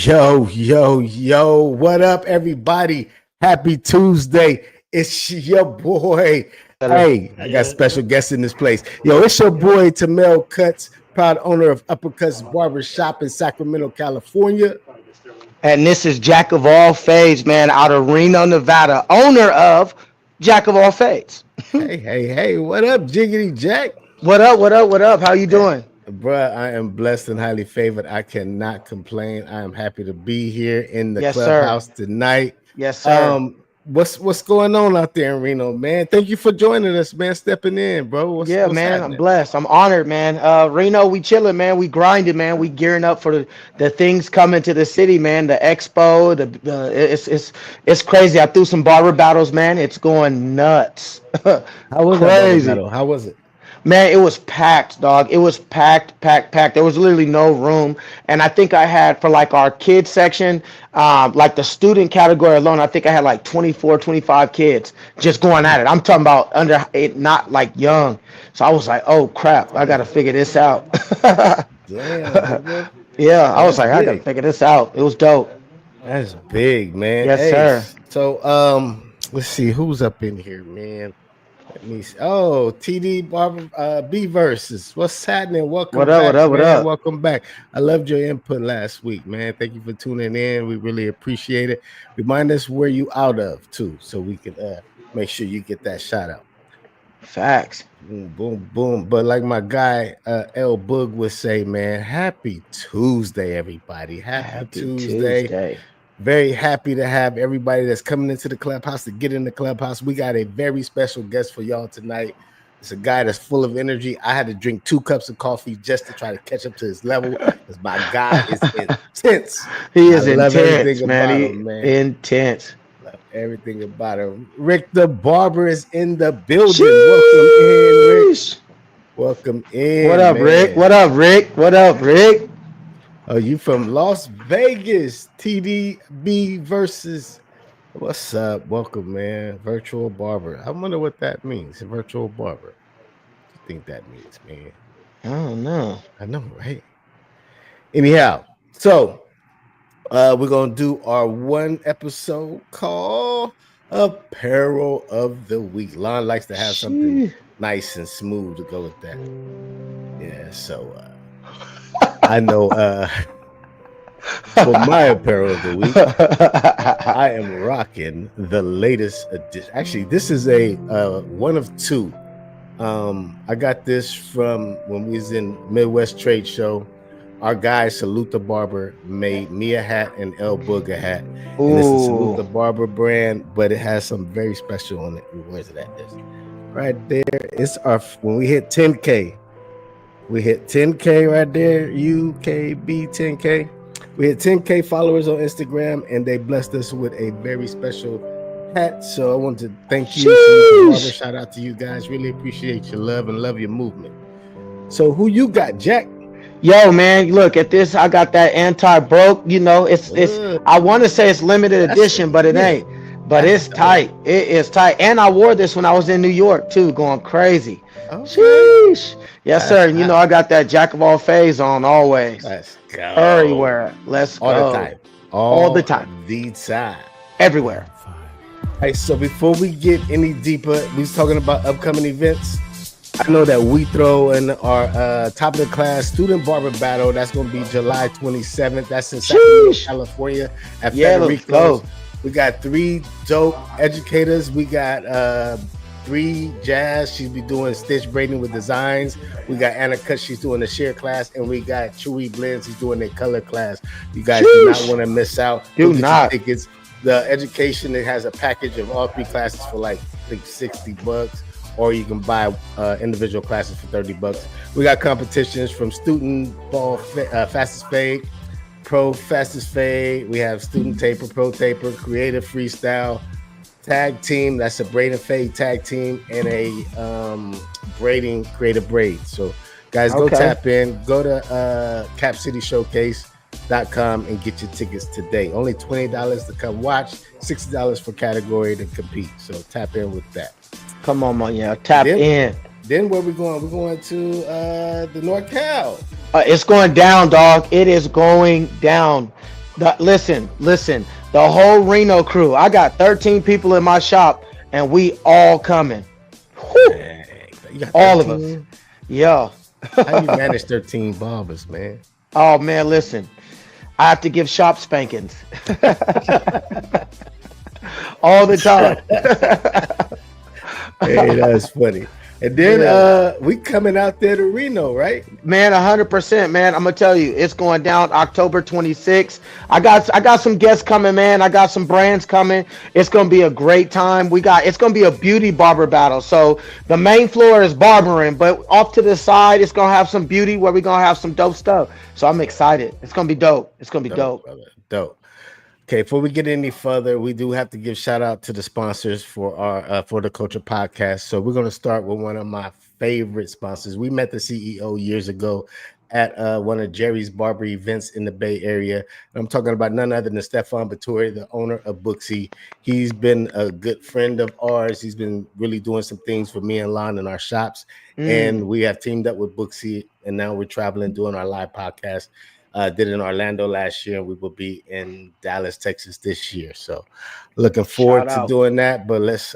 Yo, what up, everybody? Happy Tuesday. It's your boy. Hey, I got special guests in this place. Yo, it's your boy, Tamel Cuts, proud owner of Uppercuts Barber Shop in Sacramento, California. And this is Jack of all fades, man, out of Reno, Nevada, owner of Jack of all fades. Hey, what up, Jiggity Jack? What up? What up? What up? How you doing? Bruh, I am blessed and highly favored. I cannot complain. I am happy to be here in the Yes, sir. clubhouse tonight. Yes, sir. What's going on out there in Reno, man? Thank you for joining us, man. Stepping in, bro. Yeah, What's man. I'm happening? blessed. I'm honored, man. Reno, we chilling, man. We grinding, man. We gearing up for the things coming to the city, man. The expo, it's crazy. I threw some barber battles, man. It's going nuts. How was that barber Crazy. battle? How was it? Man, it was packed, dog. It was packed. There was literally no room. And I think I had for like our kids section, like the student category alone, I think I had like 24, 25 kids just going at it. I'm talking about under it, not like young. So I was like, oh crap, I gotta figure this out. Damn, nigga. Yeah, I was That's like, I gotta big. figure this out. It was dope. That's big, man. Yes, Hey, sir. let's see who's up in here, man. Let me see. Oh, TD Barber B versus. What's happening? What Welcome up? What back, up? What man. up? Welcome back. I loved your input last week, man. Thank you for tuning in. We really appreciate it. Remind us where you out of too, so we can make sure you get that shout out. Facts. Boom, boom, boom. But like my guy L Boog would say, man, happy Tuesday, everybody. Happy Happy Tuesday. Tuesday. Very happy to have everybody that's coming into the clubhouse to get in the clubhouse. We got a very special guest for y'all tonight. It's a guy that's full of energy. I had to drink 2 cups of coffee just to try to catch up to his level because my guy is intense. He I is love intense, everything man. about He him, man. intense. Love everything about him. Rick the Barber is in the building. Welcome in, Rick. Sheesh. Welcome What in, up, Rick? What man. up, Rick? What up, Rick? Oh, you from Las Vegas? TDB versus. What's up? Welcome, man. Virtual barber. I wonder what that means. A virtual barber. What do you think that means, man? I don't know. I know, right? Anyhow, so we're gonna do our one episode called Apparel of the Week. Lon likes to have something Sheesh. nice and smooth to go with that. Yeah, so I know for my apparel of the week, I am rocking the latest edition. Actually, this is a one of two. I got this from when we was in Midwest Trade Show. Our guy Salute the Barber made me a hat and El Boog a hat, and it's the Salute Ooh. the Barber brand, but it has some very special on it. Where's it at? This right there. It's our when we hit 10K. We hit 10K right there. UKB 10K. We had 10K followers on Instagram, and they blessed us with a very special hat. So I want to thank you, Salute Barber. Sheesh. Shout out to you guys. Really appreciate your love and love your movement. So who you got, Jack? Yo, man, look at this. I got that anti-broke. You know, it's. Uh, I want to say it's limited edition, but it yeah, ain't. But that's it's dope. tight. It is tight. And I wore this when I was in New York too, going crazy. Okay, Sheesh. Yes, that's sir. And you know hot. I got that Jack of all phase on always. Let's go Everywhere. Let's all the go. time, All the all time. the time. Everywhere. Hey, so before we get any deeper, we was talking about upcoming events. I know that we throw in our top of the class student barber battle. That's going to be July 27th. That's in Sacramento, Sheesh. California at Yeah, let's Federico's. go. We got 3 dope educators. We got 3 Jazz. She's be doing stitch braiding with designs. We got Anna Cut. She's doing the shear class. And we got Chewy Blends. He's doing their color class. You guys do not Sheesh. want to miss out. Do Go get your not. tickets. The education, it has a package of all 3 classes for like I think $60, or you can buy individual classes for $30. We got competitions from student ball fastest fade, pro fastest fade. We have student taper, pro taper, creative freestyle, tag team. That's a braid and fade tag team, and a braiding creative braid. So guys, go Okay. tap in, go to Cap City Showcase.com and get your tickets today. Only $20 to come watch, $60 for category to compete. So tap in with that. Come on, man. Yeah. Tap Then, in. then where we going? We're going to the NorCal. It's going down, dog. It is going down. Listen. The whole Reno crew. I got 13 people in my shop, and we all coming. Whew, Dang, you got all of us. 13? Yeah. How you manage 13 barbers, man? Oh man, listen. I have to give shop spankings all the time. Hey, that's funny. And then Yeah. we coming out there to Reno, right? Man, 100%, man. I'm gonna tell you, it's going down October 26th. I got some guests coming, man. I got some brands coming. It's gonna be a great time. It's gonna be a beauty barber battle. So the main floor is barbering, but off to the side, it's gonna have some beauty where we're gonna have some dope stuff. So I'm excited. It's gonna be dope. It's gonna be Dope, dope. brother. Dope. Okay, before we get any further, we do have to give shout out to the sponsors for our for the Culture Podcast. So we're going to start with one of my favorite sponsors. We met the CEO years ago at one of Jerry's barber events in the Bay Area. I'm talking about none other than Stefan Batori, the owner of Booksy. He's been a good friend of ours. He's been really doing some things for me and Lon in our shops, Mm, and we have teamed up with Booksy, and now we're traveling doing our live podcast. Did it in Orlando last year, and we will be in Dallas, Texas this year. So, looking shout forward to out. doing that. But let's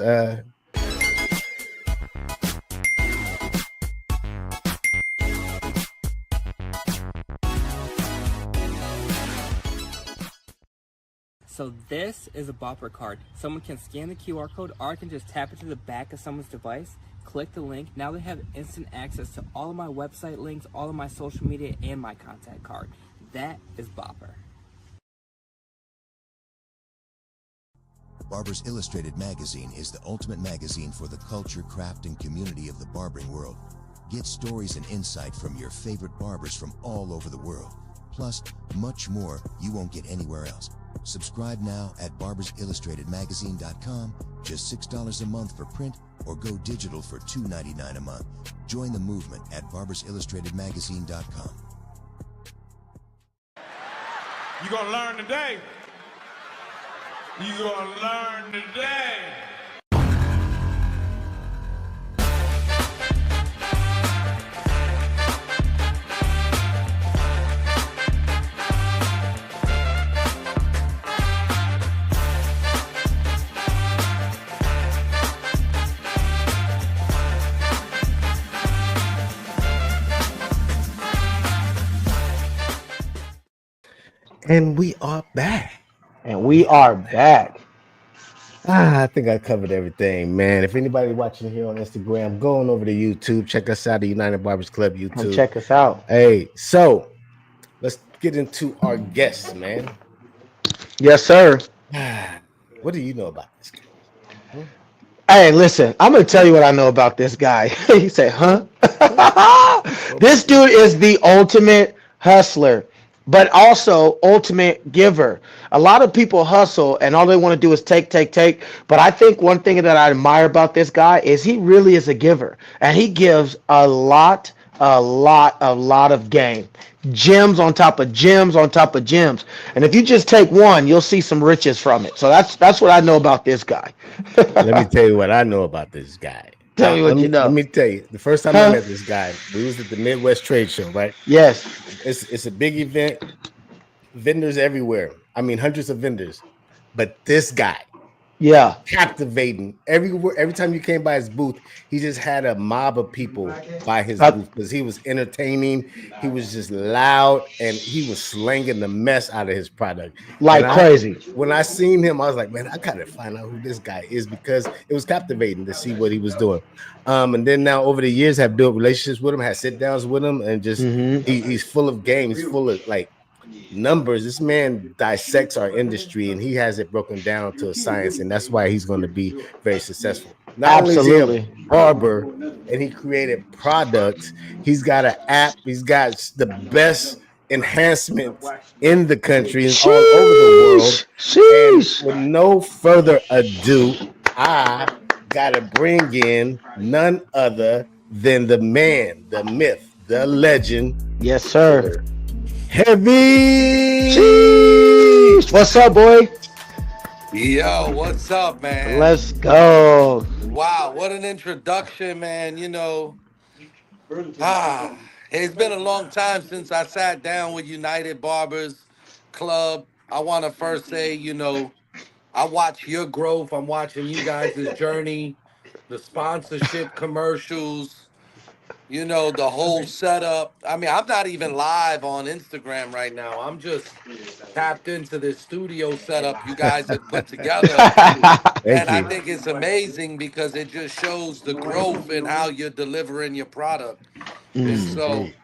So this is a bopper card. Someone can scan the QR code or I can just tap it to the back of someone's device, click the link. Now they have instant access to all of my website links, all of my social media, and my contact card. That is bopper. Barbers Illustrated magazine is the ultimate magazine for the culture, craft, and community of the barbering world. Get stories and insight from your favorite barbers from all over the world. Plus, much more you won't get anywhere else. Subscribe now at barbersillustratedmagazine.com, just $6 a month for print, or go digital for $2.99 a month. Join the movement at barbersillustratedmagazine.com. You gonna learn today. You gonna learn today. and we are back. And we are back. I think I covered everything, man. If anybody watching here on Instagram, go on over to YouTube. Check us out at United Barbers Club Come YouTube. check us out. Hey, so let's get into our guests, man. Yes, sir. What do you know about this guy? Hmm? Hey, listen, I'm gonna tell you what I know about this guy. He said, huh? Hmm? This dude is the ultimate hustler, but also ultimate giver. A lot of people hustle and all they want to do is take, take, take. But I think one thing that I admire about this guy is he really is a giver. And he gives a lot of game. Gems on top of gems on top of gems. And if you just take one, you'll see some riches from it. So that's what I know about this guy. Let me tell you what I know about this guy. Tell me Let what you me let know. me tell you. The first time I Huh? met this guy, we was at the Midwest Trade Show, right? Yes. It's a big event, vendors everywhere. I mean, hundreds of vendors. But this guy, Yeah. captivating. Every time you came by his booth, he just had a mob of people by his Uh, booth because he was entertaining. He was just loud and he was slanging the mess out of his product. And like I crazy. when I seen him, I was like, man, I gotta find out who this guy is because it was captivating to see what he was doing. And then now over the years, have built relationships with him, had sit downs with him, and just Hmm. he's full of game. He's full of like numbers. This man dissects our industry and he has it broken down to a science, and that's why he's going to be very successful. Not only is he a Absolutely. barber and he created products, he's got an app, he's got the best enhancements in the country and all over the world. Sheesh. And Sheesh. with no further ado, I gotta bring in none other than the man, the myth, the legend, Yes, sir. Mr. Heavy. Sheesh. What's up, boy? Yo, what's up, man? Let's go. Wow, what an introduction, man. Ah, it's been a long time since I sat down with United Barbers Club. I want to first say, I watch your growth. I'm watching you guys' journey, the sponsorship commercials, the whole setup. I mean, I'm not even live on Instagram right now. I'm just tapped into this studio setup you guys have put together. Thank And I you. think it's amazing because it just shows the growth in how you're delivering your product. And Yes, so, indeed.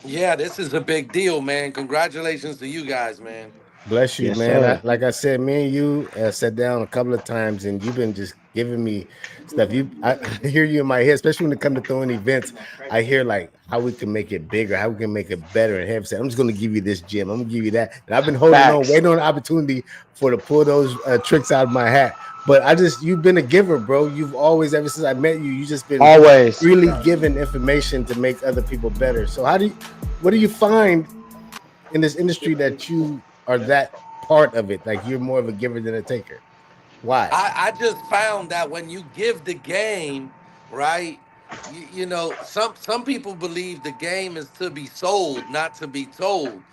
yeah, this is a big deal, man. Congratulations to you guys, man. Bless you, Yes, man. sir. Like I said, me and you sat down a couple of times, and you've been just giving me stuff. I hear you in my head, especially when it comes to throwing events. I hear like how we can make it bigger, how we can make it better. And have said, I'm just going to give you this gym. I'm going to give you that. And I've been holding on, Facts. waiting on an opportunity for to pull those tricks out of my hat. But you've been a giver, bro. You've always, ever since I met you, you just been Always. really giving information to make other people better. So what do you find in this industry that you are that part of it? Like you're more of a giver than a taker. Why? I just found that when you give the game, right? Some people believe the game is to be sold, not to be told.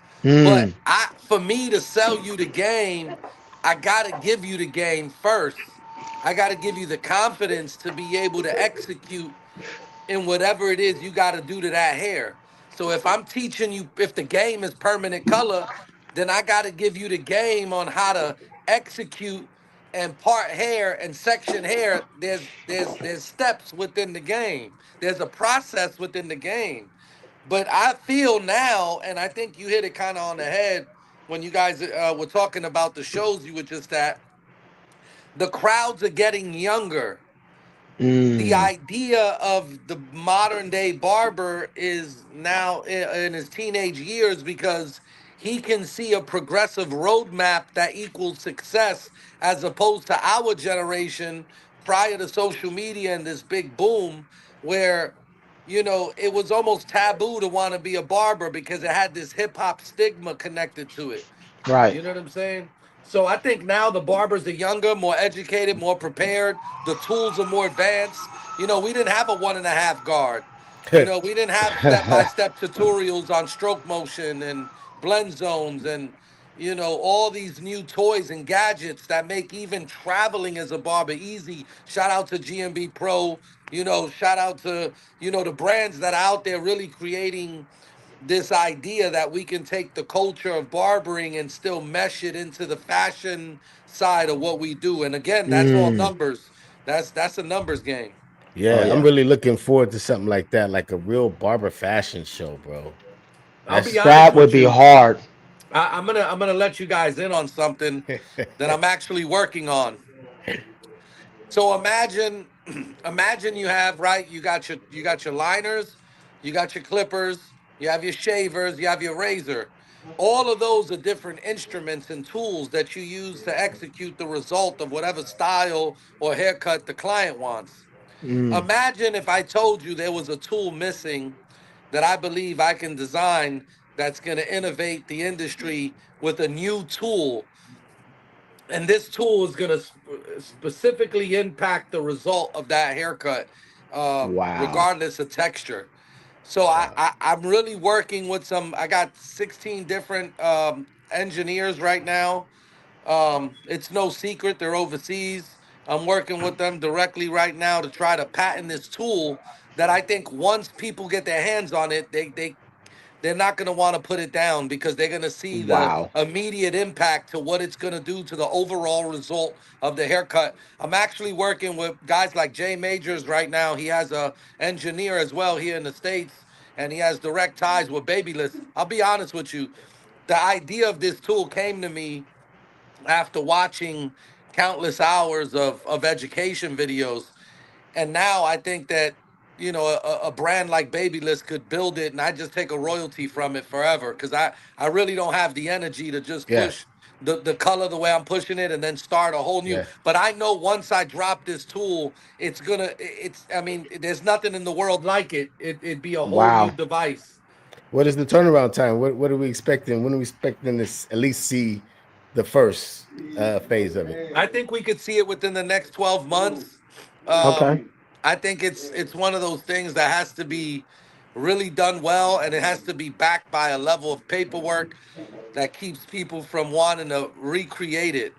But Mm, for me to sell you the game, I gotta give you the game first. I gotta give you the confidence to be able to execute in whatever it is you got to do to that hair. So if I'm teaching you, if the game is permanent color, then I got to give you the game on how to execute and part hair and section hair. There's steps within the game. There's a process within the game. But I feel now, and I think you hit it kind of on the head when you guys were talking about the shows you were just at. The crowds are getting younger. The mm, idea of the modern day barber is now in his teenage years because he can see a progressive roadmap that equals success as opposed to our generation prior to social media and this big boom where it was almost taboo to want to be a barber because it had this hip hop stigma connected to it. right. You know what I'm saying? So I think now the barbers are younger, more educated, more prepared. The tools are more advanced. We didn't have a 1.5 guard. We didn't have step-by-step tutorials on stroke motion and blend zones and all these new toys and gadgets that make even traveling as a barber easy. Shout out to GMB Pro. Shout out to the brands that are out there really creating this idea that we can take the culture of barbering and still mesh it into the fashion side of what we do. And again, that's all Mm, numbers. That's a numbers game. oh Yeah, I'm yeah. really looking forward to something like that, like a real barber fashion show, bro. I'll be That's honest That would with be you. hard. I'm gonna let you guys in on something that I'm actually working on. So imagine you have, right, you got your liners, you got your clippers, you have your shavers, you have your razor. All of those are different instruments and tools that you use to execute the result of whatever style or haircut the client wants. Mm, Imagine if I told you there was a tool missing that I believe I can design that's going to innovate the industry with a new tool, and this tool is going to specifically impact the result of that haircut, wow. regardless of texture. So I'm really working with I got 16 different engineers right now. It's no secret they're overseas. I'm working with them directly right now to try to patent this tool that I think once people get their hands on it, they're not going to want to put it down because they're going to see the Wow. immediate impact to what it's going to do to the overall result of the haircut. I'm actually working with guys like Jay Majors right now. He has a engineer as well here in the States, and he has direct ties with Babyliss. I'll be honest with you. The idea of this tool came to me after watching countless hours of education videos. And now I think that, a brand like Babyliss could build it and I just take a royalty from it forever. Cause I really don't have the energy to just yeah, push the color the way I'm pushing it and then start a whole new. yeah. But I know once I drop this tool, I mean, there's nothing in the world like it. It'd be a whole new Wow. device. What is the turnaround time? What are we expecting? When are we expecting this at least see the first phase of it? I think we could see it within the next 12 months. Okay. I think it's one of those things that has to be really done well, and it has to be backed by a level of paperwork that keeps people from wanting to recreate it.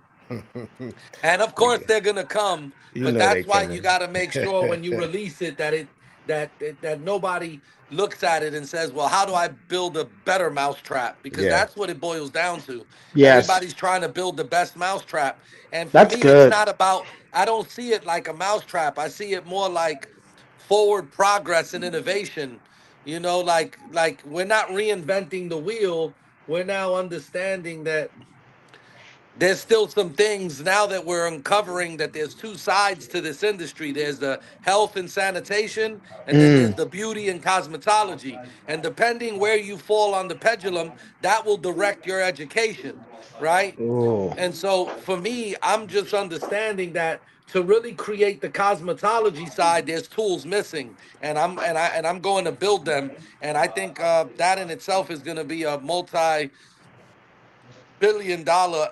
And of We course they're gonna come, You but know they that's why you coming. got to make sure when you release it that that nobody looks at it and says, "Well, how do I build a better mousetrap?" Because Yeah. that's what it boils down to. Yes, Everybody's trying to build the best mousetrap, and for that's me, it's good. not about. I don't see it like a mousetrap. I see it more like forward progress and innovation. Like we're not reinventing the wheel. We're now understanding that there's still some things now that we're uncovering that there's two sides to this industry. There's the health and sanitation, and then there's Mm. the beauty and cosmetology. And depending where you fall on the pendulum, that will direct your education, right? Ooh. And so for me, I'm just understanding that to really create the cosmetology side, there's tools missing, and I'm going to build them. And I think that in itself is going to be a multi-billion-dollar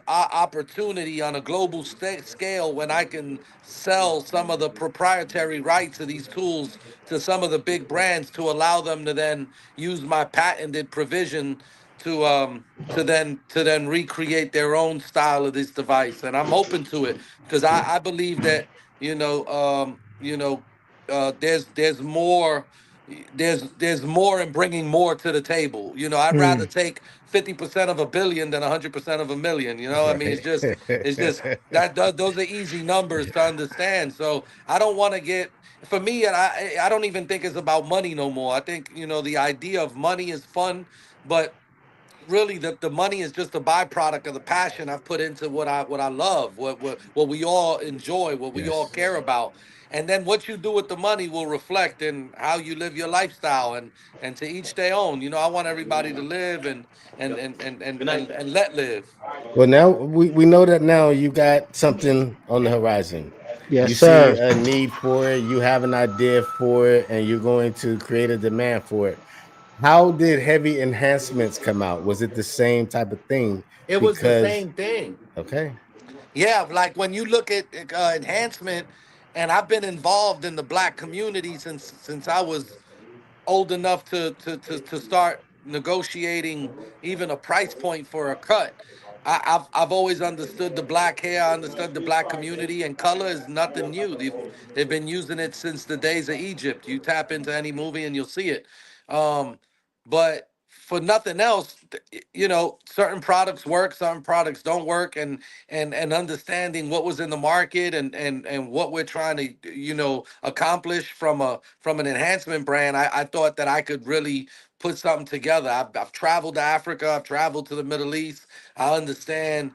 opportunity on a global scale when I can sell some of the proprietary rights of these tools to some of the big brands to allow them to then use my patented provision to then recreate their own style of this device. And I'm open to it because I believe that there's more. There's more in bringing more to the table. I'd rather Mm. take 50% of a billion than 100% of a million. I mean, Right. it's just those are easy numbers to understand. So I don't want to get for me, and I don't even think it's about money no more. I think the idea of money is fun, but really the money is just a byproduct of the passion I've put into what I love, what we all enjoy, what we all Yes. care about. And then what you do with the money will reflect in how you live your lifestyle, and to each their own. I want everybody to live and let live. Well, now we know that now you got something on the horizon. Yes, You see sir. a need for it, you have an idea for it, and you're going to create a demand for it. How did heavy enhancements come out? Was it the same type of thing? It was the Because same thing. okay, Yeah, like when you look at enhancement, and I've been involved in the black community since I was old enough to start negotiating even a price point for a cut. I've always understood the black hair. I understood the black community, and color is nothing new. They've been using it since the days of Egypt. You tap into any movie and you'll see it. But for nothing else, certain products work, certain products don't work, and understanding what was in the market and what we're trying to accomplish from an enhancement brand. I thought that I could really put something together. I've traveled to Africa. I've traveled to the Middle East. I understand,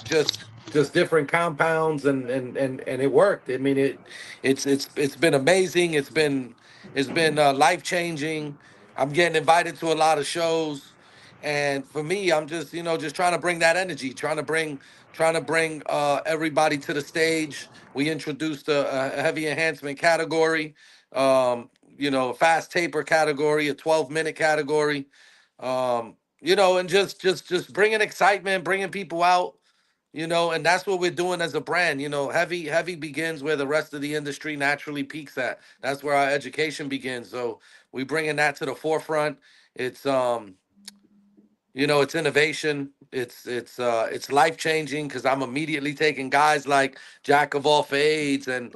just different compounds, and it worked. I mean, it's been amazing. It's been life changing. I'm getting invited to a lot of shows, and for me, I'm just trying to bring that energy, trying to bring everybody to the stage. We introduced a heavy enhancement category, a fast taper category, a 12-minute category, and just bringing excitement, bringing people out. And that's what we're doing as a brand. Heavy begins where the rest of the industry naturally peaks at. That's where our education begins. So we bringing that to the forefront. It's innovation. It's life changing because I'm immediately taking guys like Jack of all fades and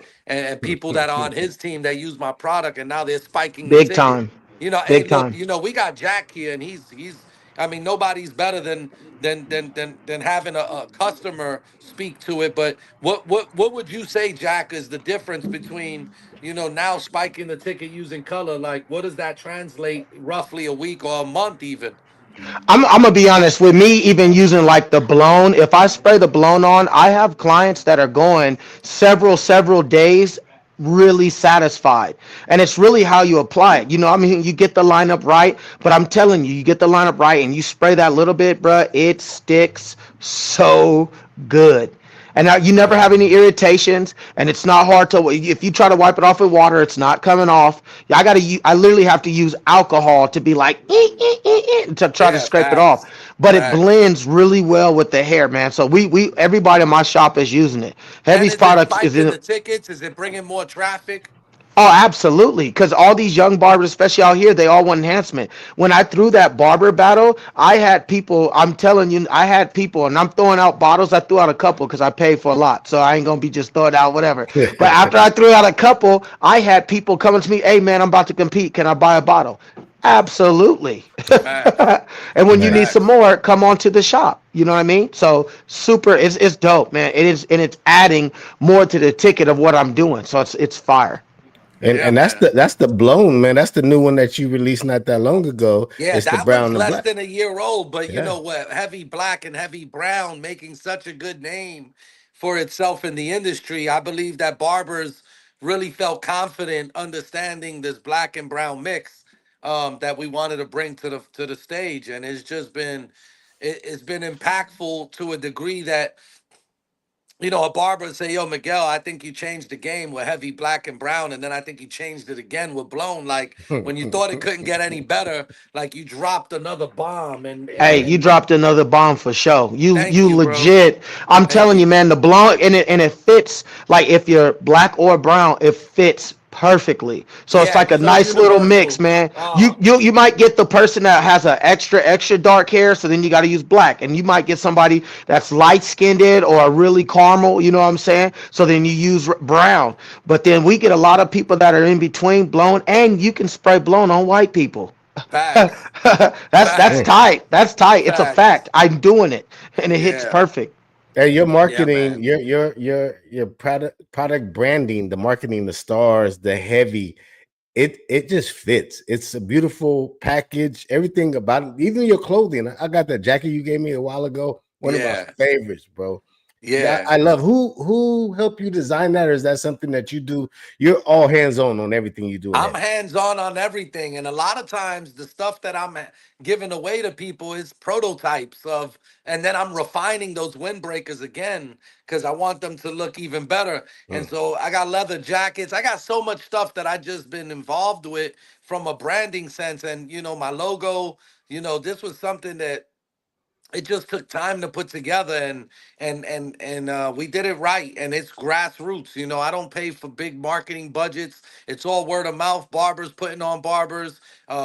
people that are on his team that use my product, and now they're spiking the Big ticket. time. Hey, Big look, time. we got Jack here, and he's. I mean, nobody's better than having a customer speak to it. But what would you say, Jack, is the difference between now spiking the ticket using color? Like, what does that translate roughly a week or a month even? I'm gonna be honest with me, even using like the blown. If I spray the blown on, I have clients that are going several days really satisfied. And it's really how you apply it. I mean, you get the lineup right, but I'm telling you, you get the lineup right and you spray that little bit, bruh, it sticks so good. And now you never have any irritations, and it's not hard to. If you try to wipe it off with water, it's not coming off. I literally have to use alcohol to be like to try to Yeah, scrape it off. facts, But it facts. blends really well with the hair, man. So we everybody in my shop is using it. And Heavy's is it product is spiking in. the tickets? Is it bringing more traffic? Oh, absolutely. Because all these young barbers, especially out here, they all want enhancement. When I threw that barber battle, I had people, I'm telling you, I had people, and I'm throwing out bottles. I threw out a couple because I paid for a lot. So I ain't going to be just throwing out whatever. But after I threw out a couple, I had people coming to me, hey, man, I'm about to compete. Can I buy a bottle? Absolutely. Facts. And when you need Nice. some Facts. more, come on to the shop. You know what I mean? So super, it's dope, man. It is, and it's adding more to the ticket of what I'm doing. So it's fire. Yeah, And man. that's the blown, man. That's the new one that you released not that long ago. Yeah, It's the that one's brown and less black. than a year old, but you Yeah. know what? Heavy Black and Heavy Brown making such a good name for itself in the industry. I believe that barbers really felt confident understanding this black and brown mix that we wanted to bring to the stage, and it's just been it's been impactful to a degree that a barber say, "Yo, Miguel, I think you changed the game with Heavy Black and Brown, and then I think you changed it again with Blown. Like when you thought it couldn't get any better, like you dropped another bomb." And Hey, and you and dropped another bomb for sure. thank You you, bro. legit. I'm Thank telling you, you. man, the blonde and it fits like if you're black or brown, it fits perfectly. So it's Yeah, like it's a so nice little mix, universal. man. Oh, You might get the person that has a extra dark hair, so then you got to use black, and you might get somebody that's light skinned or really caramel. You know what I'm saying? So then you use brown. But then we get a lot of people that are in between blown, and you can spray blown on white people. facts, That's Mm. facts, tight. That's tight. It's a facts. fact. I'm doing it, and it hits Yeah, perfect. Hey, your yeah, marketing, man. your product branding, the marketing, the stars, the heavy, it just fits. It's a beautiful package. Everything about it, even your clothing. I got that jacket you gave me a while ago. One of my Yeah, favorites, bro. That yeah. I love. Who helped you design that, or is that something that you do? You're all hands on everything you do in I'm heavy. hands on everything, and a lot of times the stuff that I'm giving away to people is prototypes of, and then I'm refining those windbreakers again because I want them to look even better. And Mm. so I got leather jackets. I got so much stuff that I just been involved with from a branding sense, and my logo. This was something that it just took time to put together, and we did it right, and it's grassroots. I don't pay for big marketing budgets. It's all word of mouth, barbers putting on barbers,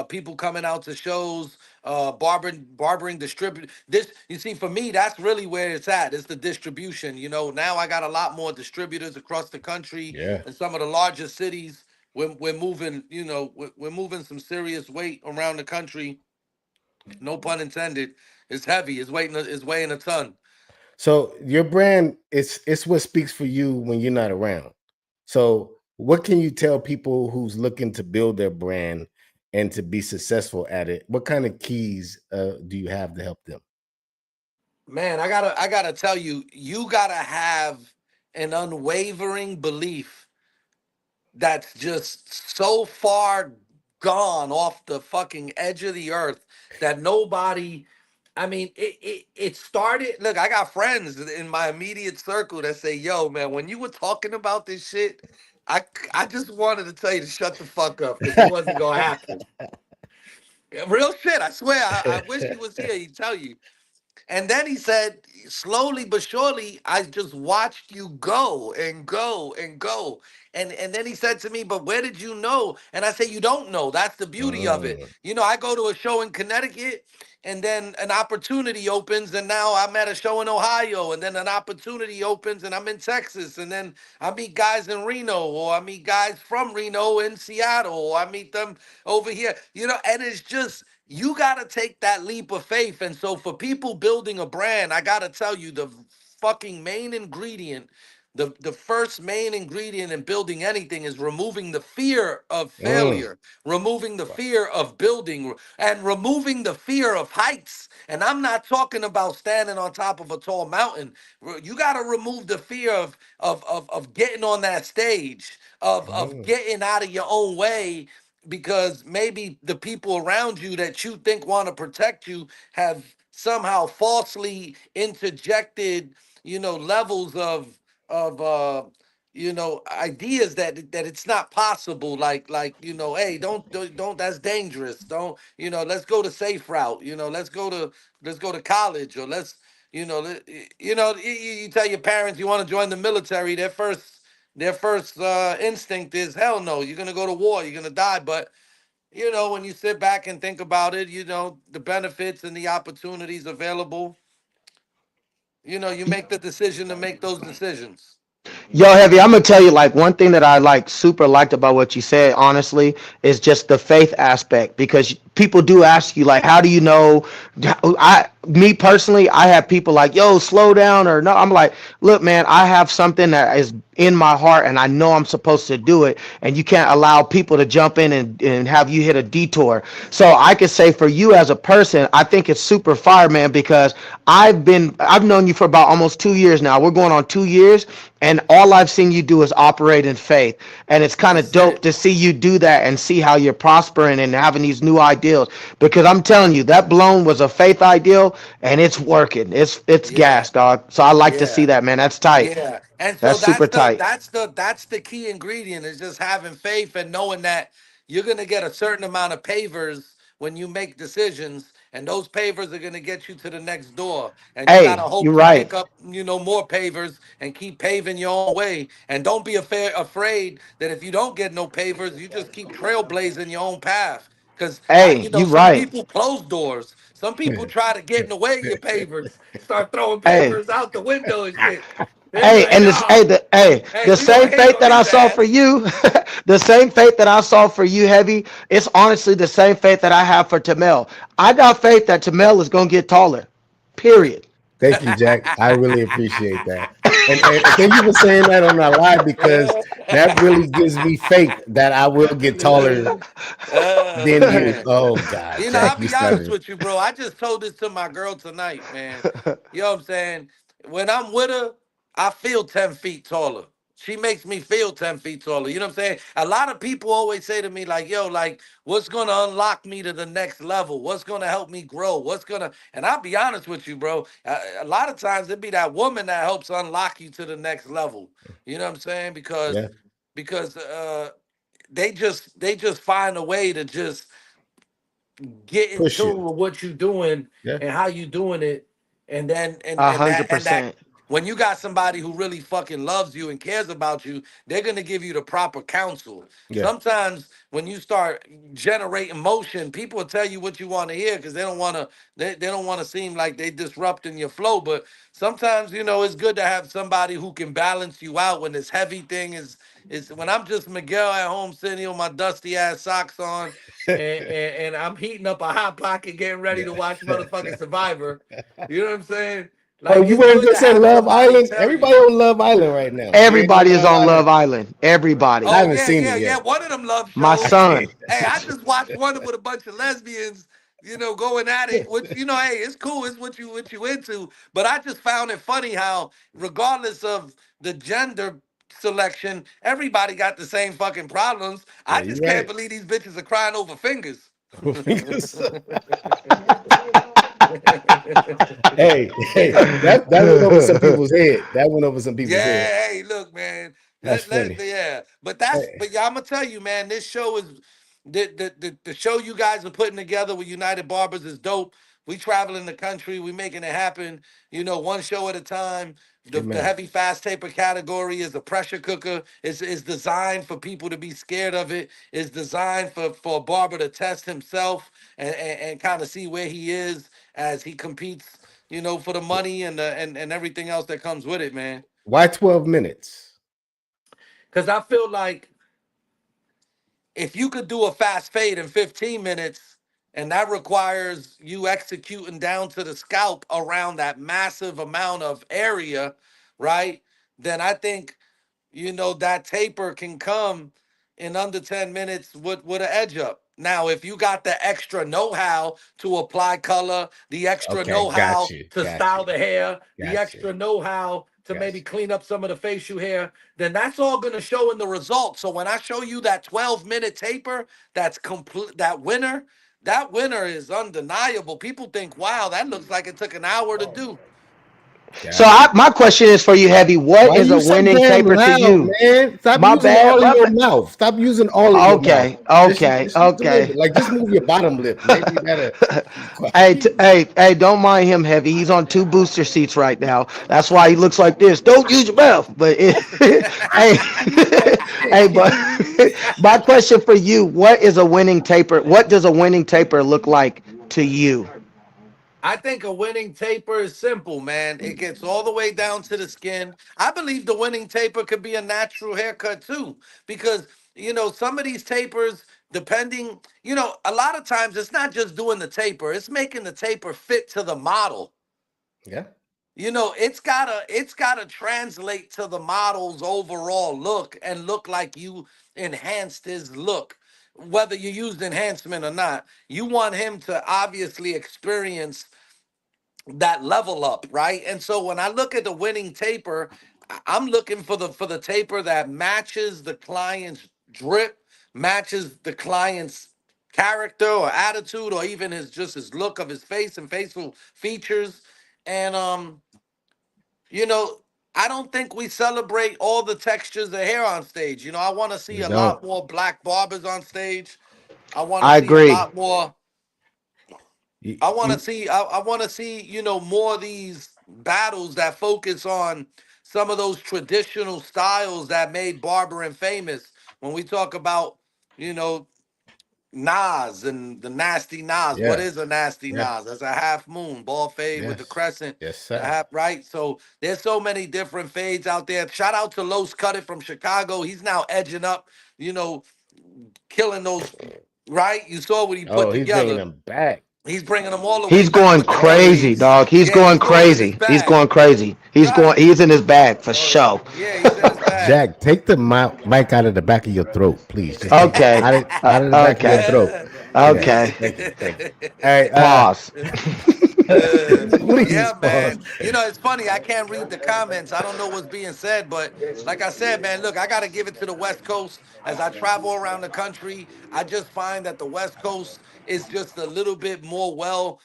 people coming out to shows, barbering distribute this. You see, for me, that's really where it's at. It's the distribution. Now I got a lot more distributors across the country Yeah. and some of the largest cities. We're moving, we're moving some serious weight around the country, no pun intended. It's heavy. It's weighing a ton. So your brand, it's what speaks for you when you're not around. So what can you tell people who's looking to build their brand and to be successful at it? What kind of keys do you have to help them? Man, I gotta tell you, you gotta have an unwavering belief that's just so far gone off the fucking edge of the earth that nobody. I mean, it started. Look, I got friends in my immediate circle that say, "Yo, man, when you were talking about this shit, I just wanted to tell you to shut the fuck up because it wasn't gonna happen." Real shit. I swear. I wish he was here. He'd tell you. And then he said, slowly but surely, I just watched you go and go and go. And then he said to me, but where did you know? And I said, you don't know. That's the beauty of it. Mm, I go to a show in Connecticut, and then an opportunity opens, and now I'm at a show in Ohio, and then an opportunity opens, and I'm in Texas, and then I meet guys in Reno, or I meet guys from Reno in Seattle, or I meet them over here, and it's just, you got to take that leap of faith. And so for people building a brand, I got to tell you, the fucking main ingredient, the first main ingredient in building anything is removing the fear of mm. failure, removing the fear of building, and removing the fear of heights. And I'm not talking about standing on top of a tall mountain. You got to remove the fear of getting on that stage, of Mm. getting out of your own way, because maybe the people around you that you think want to protect you have somehow falsely interjected, levels of ideas that it's not possible, like hey, don't that's dangerous, don't, let's go the safe route, let's go to college, or let's, you tell your parents you want to join the military, their first their first instinct is hell no, you're gonna go to war, you're gonna die. But when you sit back and think about it, the benefits and the opportunities available, you make the decision to make those decisions. Yo, Heavy, I'm gonna tell you like one thing that I like super liked about what you said, honestly, is just the faith aspect because people do ask you like, how do you know? Me personally, I have people like, yo, slow down or no. I'm like, look, man, I have something that is in my heart and I know I'm supposed to do it, and you can't allow people to jump in and have you hit a detour. So I could say for you as a person, I think it's super fire, man, because I've known you for about almost 2 years now. We're going on 2 years, and all I've seen you do is operate in faith. And it's kind of That's dope it. to see you do that and see how you're prospering and having these new ideals. Because I'm telling you, that blown was a faith ideal and it's working. It's Yeah, gas, dog. So I like to see yeah. that, man. That's tight. Yeah, and so That's super tight. that's the key ingredient is just having faith and knowing that you're gonna get a certain amount of pavers when you make decisions, and those pavers are gonna get you to the next door, and you gotta Hey, you're hope you right. pick up more pavers and keep paving your own way, and don't be afraid that if you don't get no pavers, you just keep trailblazing your own path. Because Hey, you some right. people close doors. Some people try to get in the way of your pavers, start throwing Hey, pavers out the window and shit. They be hey, like, and this, hey, no, hey, the we gonna same hate faith on that I his saw for ass. you, the same faith that I saw for you, Heavy. It's honestly the same faith that I have for Tamel. I got faith that Tamel is gonna get taller. Period. Thank you, Jack. I really appreciate that. And thank you for saying that on our live because that really gives me faith that I will get taller than you. Man. Oh God, I'll Jack, you be honest started. with you, bro. I just told this to my girl tonight, man. You know what I'm saying? When I'm with her, I feel 10 feet taller. She makes me feel 10 feet taller. You know what I'm saying? A lot of people always say to me, like, yo, like, what's gonna unlock me to the next level? What's gonna help me grow? And I'll be honest with you, bro. A lot of times it be that woman that helps unlock you to the next level. You know what I'm saying? Yeah, Because they just find a way to just get in push you. tune with what you're doing Yeah, and how you doing it, and then and A and hundred that and that percent. when you got somebody who really fucking loves you and cares about you, they're gonna give you the proper counsel. yeah, Sometimes when you start generating motion, people will tell you what you want to hear because they don't want to seem like they disrupting your flow. But sometimes it's good to have somebody who can balance you out when this heavy thing is when I'm just Miguel at home sitting with my dusty ass socks on and I'm heating up a hot pocket, getting ready to watch yeah. motherfucking Survivor. You know what I'm saying? Oh, Like you it's weren't good to just saying have Love somebody Island? tell Everybody you. on Love Island right now. You ain't on Everybody is Love on Island? Love Island. Everybody. I Oh haven't yeah, seen it yeah, yeah. yet. One of them love My I shows. can't. son. Hey, I just watched one with a bunch of lesbians, going at it. Which hey, it's cool. It's what you into. But I just found it funny how, regardless of the gender selection, everybody got the same fucking problems. Yeah, I you're just can't right. believe these bitches are crying over fingers. Hey, that went over some people's head. That went over some people's head. Yeah, hey, look, man. That's Let funny. yeah. Hey, But yeah, I'm gonna tell you, man, this show is the show you guys are putting together with United Barbers is dope. We traveling the country, we making it happen, one show at a time. The amen. heavy fast taper category is a pressure cooker. Is designed for people to be scared of it. It's designed for a barber to test himself and kind of see where he is as he competes, for the money and everything else that comes with it, man. Why 12 minutes? Because I feel like if you could do a fast fade in 15 minutes, and that requires you executing down to the scalp around that massive amount of area, right? Then I think that taper can come in under 10 minutes with an edge up. Now, if you got the extra know-how to apply color, the extra Okay, got know-how you. to Got style you. the hair, the Got you. extra know-how to Got maybe clean up some of the facial hair, then that's all going to show in the results. So when I show you that 12-minute taper, that's complete, that winner is undeniable. People think, wow, that looks like it took an hour to do. So Got it. my question is for you, Heavy. What Why is a you so winning damn taper to loud, you? man? Stop My using bad. all of My your bad. mouth. Stop using all of your mouth. Okay. Okay. Just a little Okay. bit. Like just move your bottom lip. Maybe that'll be Hey, quiet. hey, don't mind him, Heavy. He's on two booster seats right now. That's why he looks like this. Don't use your mouth. But hey, hey, but my question for you: what is a winning taper? What does a winning taper look like to you? I think a winning taper is simple, man. It gets all the way down to the skin. I believe the winning taper could be a natural haircut too, because some of these tapers, depending, a lot of times it's not just doing the taper; it's making the taper fit to the model. Yeah. It's gotta translate to the model's overall look and look like you enhanced his look. Whether you used enhancement or not, you want him to obviously experience that level up, right? And so when I look at the winning taper, I'm looking for the taper that matches the client's drip, matches the client's character or attitude, or even his look of his face and facial features. And you know, I don't think we celebrate all the textures of hair on stage. I want to see We a don't. lot more black barbers on stage. I want to I see a agree. lot more You, I want to you, see. I want to see. More of these battles that focus on some of those traditional styles that made barbering famous. When we talk about, you know, Nas and the nasty Nas. What yeah. is a nasty Yeah. Nas? That's a half moon, ball fade with the Yes. crescent. Yes, The sir. half right. So there's so many different fades out there. Shout out to Los Cut It from Chicago. He's now edging up. You know, killing those. Right. You saw what he put Oh, he's bringing together. them back. He's bringing them all the way He's back going with the crazy, fades. dog. He's Yeah, going he's going in his crazy. He's bag. going crazy. Right. He's in his bag for sure. Yeah, he's in his bag. Jack, take the mic out of the back of your throat, please. Just take it Okay. out of the back of your Okay. throat. Yeah. Okay. Thank you. Thank you. All right. Pause. Please Yeah, pause. man. It's funny. I can't read the comments. I don't know what's being said, but like I said, man, look, I got to give it to the West Coast. As I travel around the country, I just find that the West Coast is just a little bit more well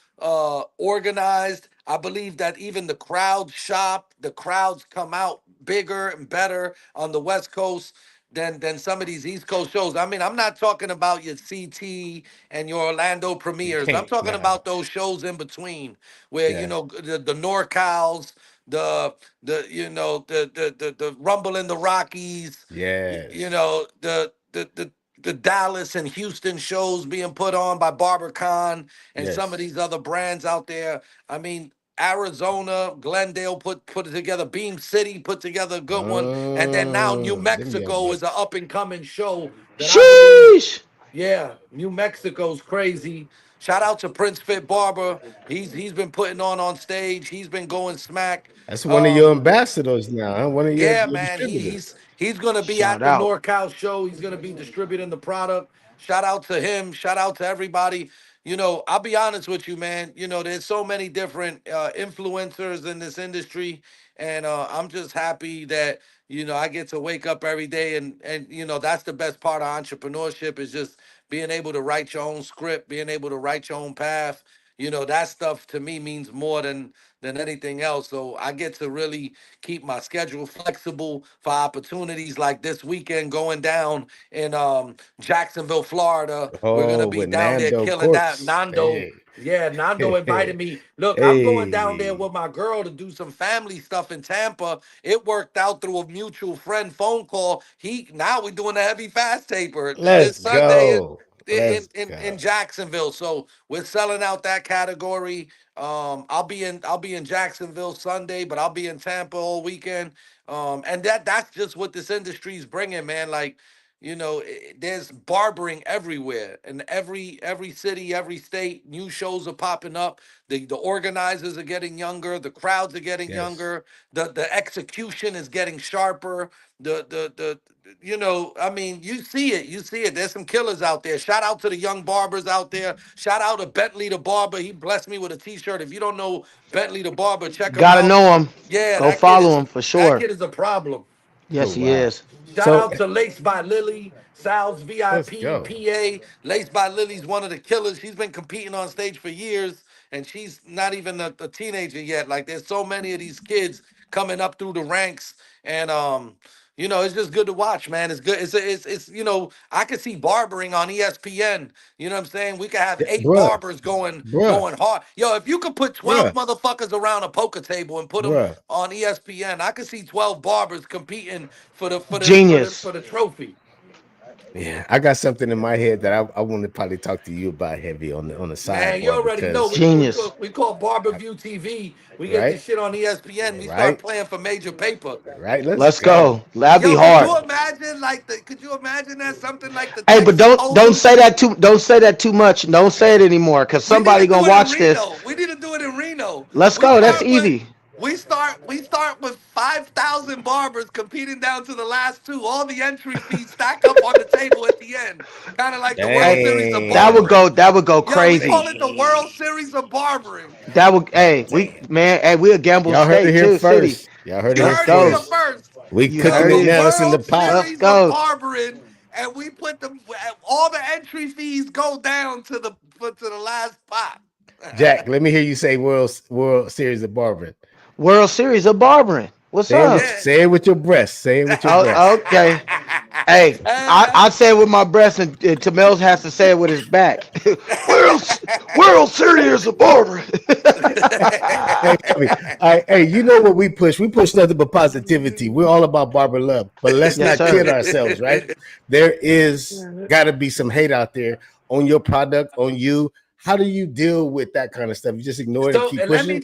organized. I believe that even the crowds shop, the crowds come out bigger and better on the West Coast than some of these East Coast shows. I mean, I'm not talking about your CT and your Orlando You premieres. I'm can't. talking Nah. about those shows in between where Yeah. the NorCals, the Rumble in the Rockies, Yes. the Dallas and Houston shows being put on by BarberCon and some of Yes. these other brands out there. I mean, Arizona, Glendale put it together. Beam City put together a good one, and then now New Them young Mexico is an bucks. up and coming show that I believe. Sheesh. Yeah, New Mexico's crazy. Shout out to Prince Fit Barber. He's been putting on stage. He's been going smack. That's one of your Um, ambassadors now, huh? One of yeah, your man, distributors. he's gonna be Shout at the out. NorCal show. He's gonna be distributing the product. Shout out to him. Shout out to everybody. I'll be honest with you, man. There's so many different influencers in this industry, and I'm just happy that I get to wake up every day, and that's the best part of entrepreneurship is just being able to write your own script, being able to write your own path. That stuff to me means more than anything else. So I get to really keep my schedule flexible for opportunities like this weekend going down in Jacksonville, Florida. We're gonna Oh, be with down there Nando killing that. Corpse. Nando, Hey. yeah, Nando invited Hey. me. Look, I'm going down there Hey. with my girl to do some family stuff in Tampa. It worked out through a mutual friend phone call. Now we're doing a heavy fast taper this Let's Sunday go. Let's in go. Jacksonville. So we're selling out that category. I'll be in Jacksonville Sunday, but I'll be in Tampa all weekend. And that's just what this industry is bringing, man. Like, there's barbering everywhere, and every city, every state, new shows are popping up. The organizers are getting younger, the crowds are getting Yes. younger, the execution is getting sharper. The I mean, you see it. There's some killers out there. Shout out to the young barbers out there. Shout out to Bentley the barber. He blessed me with a T-shirt. If you don't know Bentley the barber, check him Gotta out. know him. Yeah, Go follow him for that sure. kid is a problem. Yes, Oh he wow. is. Shout So out to Lace by Lily, Sal's let's VIP, go. PA. Lace by Lily's one of the killers. She's been competing on stage for years, and she's not even a teenager yet. Like there's so many of these kids coming up through the ranks, and it's just good to watch, man. It's good. It's I could see barbering on ESPN. You know what I'm saying? We could have Yeah, 8 bruh, barbers going bruh, going hard. Yo, if you could put 12 bruh, motherfuckers around a poker table and put them bruh. on ESPN, I could see 12 barbers competing Genius. for the trophy. Yeah, I got something in my head that I want to probably talk to you about heavy on the Man, you sidebar already know because Genius. we call Barber View TV. We get the right, shit on ESPN. We start right, playing for major paper. right. Let's Let's go. go. That'd be Yo, could hard. you imagine could you imagine that something like the Hey, but Texas don't Hold'em? say that too. Don't say that too much. Don't say it anymore, cause We need somebody to do gonna it in watch this. Reno. We need to do it in Reno. Let's We go. That's start with easy. we start with 5,000 barbers competing down to the last two. All the entry fees stack up on the table at the end, kind of like the World Hey, Series of that would Dang, go. barbering. That would go Yo, we crazy. call it the World dang, Series of barbering. That would. Hey, we dang. man. Hey, we'll gamble Y'all heard it state here too, city. first. Y'all heard it You here Let's heard it here go. first. first. We You The cooking heard it the it. now. It's in the World pot. Let's Series of go. barbering, and we put them all the entry fees go down to the last pot. Jack, let me hear you say World Series of Barbering. World Series of barbering. What's up? Yeah. Say it with your breast. Say it with your Oh, breast. okay. Hey, I say it with my breast, and Tamels has to say it with his back. World Series of barbering. Hey, Heavy. All right, hey, you know what we push? We push nothing but positivity. We're all about barber love, but let's Yes, not kid sir. ourselves, right? There is got to be some hate out there on your product, on you. How do you deal with that kind of stuff? You just ignore it and So keep let pushing. me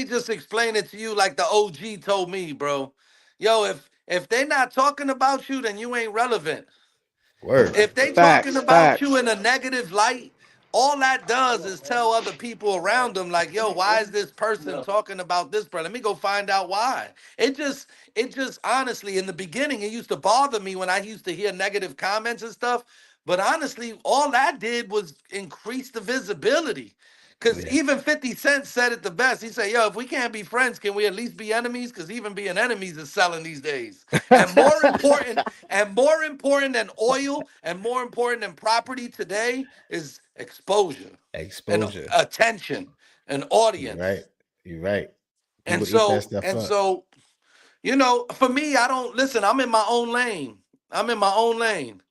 just explain it to you like the OG told me, bro. Yo, if they're not talking about you, then you ain't relevant. Word. If they talking Facts. about you Facts. in a negative light, all that does is tell other people around them, like, yo, why is this person talking about this person? Let me go find out why. It just honestly, in the beginning, it used to bother me when I used to hear negative comments and stuff. But honestly, all that did was increase the visibility. Cause Yeah. even 50 Cent said it the best. He said, yo, if we can't be friends, can we at least be enemies? Because even being enemies is selling these days. And more important than oil and more important than property today is exposure and Exposure. attention and You're audience. right. You're right. And People eat that so, stuff and up. so, for me, I don't listen, I'm in my own lane. I'm in my own lane.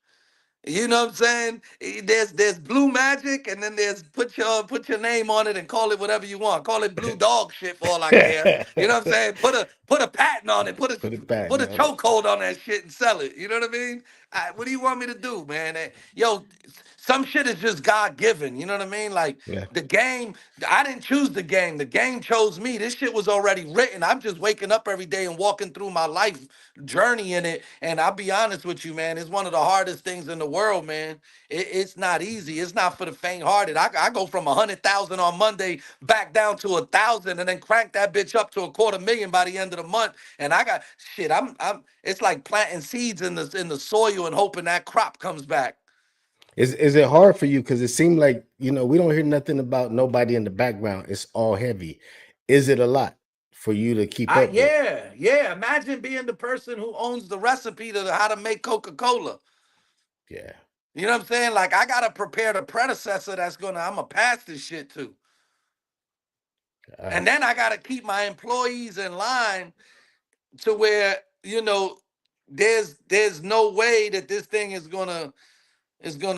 You know what I'm saying? There's blue magic, and then there's put your name on it and call it whatever you want. Call it blue dog shit for all I care. You know what I'm saying? Put a patent on it. Put a Put patent a on it. chokehold on that shit and sell it. You know what I mean? What do you want me to do, man? Yo, some shit is just God given. You know what I mean? Like Yeah. the game, I didn't choose the game. The game chose me. This shit was already written. I'm just waking up every day and walking through my life journey in it. And I'll be honest with you, man, it's one of the hardest things in the world, man. It's not easy. It's not for the faint-hearted. I go from 100,000 on Monday back down to 1,000, and then crank that bitch up to 250,000 by the end of the month. And I got shit. I'm. It's like planting seeds in the soil and hoping that crop comes back. Is it hard for you? Because it seemed like, we don't hear nothing about nobody in the background. It's all heavy. Is it a lot for you to keep I up with? Yeah, yeah. Imagine being the person who owns the recipe to how to make Coca-Cola. Yeah. You know what I'm saying? Like I gotta prepare the predecessor I'm gonna pass this shit to. And God. then I gotta keep my employees in line to where, there's no way that this thing is gonna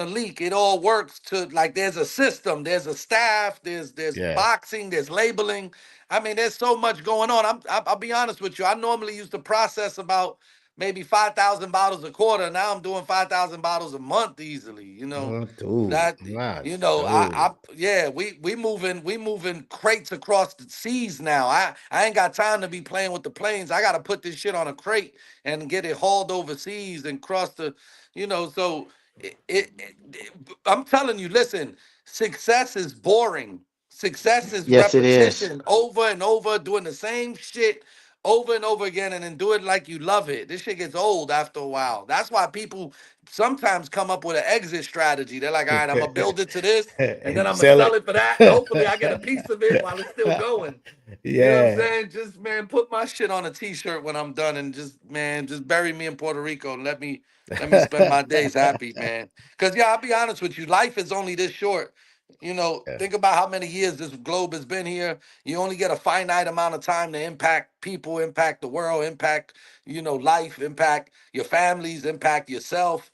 leak. It all works to like there's a system, there's a staff, there's Yeah. boxing, there's labeling. I mean, there's so much going on. I'll be honest with you. I normally used to process about maybe 5,000 bottles a quarter. Now I'm doing 5,000 bottles a month easily. Dude. That Nah, I dude. yeah, we moving crates across the seas now. I ain't got time to be playing with the planes. I got to put this shit on a crate and get it hauled overseas and cross so I'm telling you, listen, success is boring. Success is Yes, it is. repetition over and over, doing the same shit over and over again, and then do it like you love it. This shit gets old after a while. That's why people sometimes come up with an exit strategy. They're like, all right, I'm gonna build it to this, and then I'm gonna Sell sell it. it for that, and hopefully I get a piece of it while it's still going. You know what I'm Yeah. saying? Just man, put my shit on a t-shirt when I'm done, and just man, just bury me in Puerto Rico and let me spend my days happy, man. Cause yeah, I'll be honest with you, life is only this short. You know, Yeah. think about how many years this globe has been here. You only get a finite amount of time to impact people, impact the world, impact, life, impact your families, impact yourself.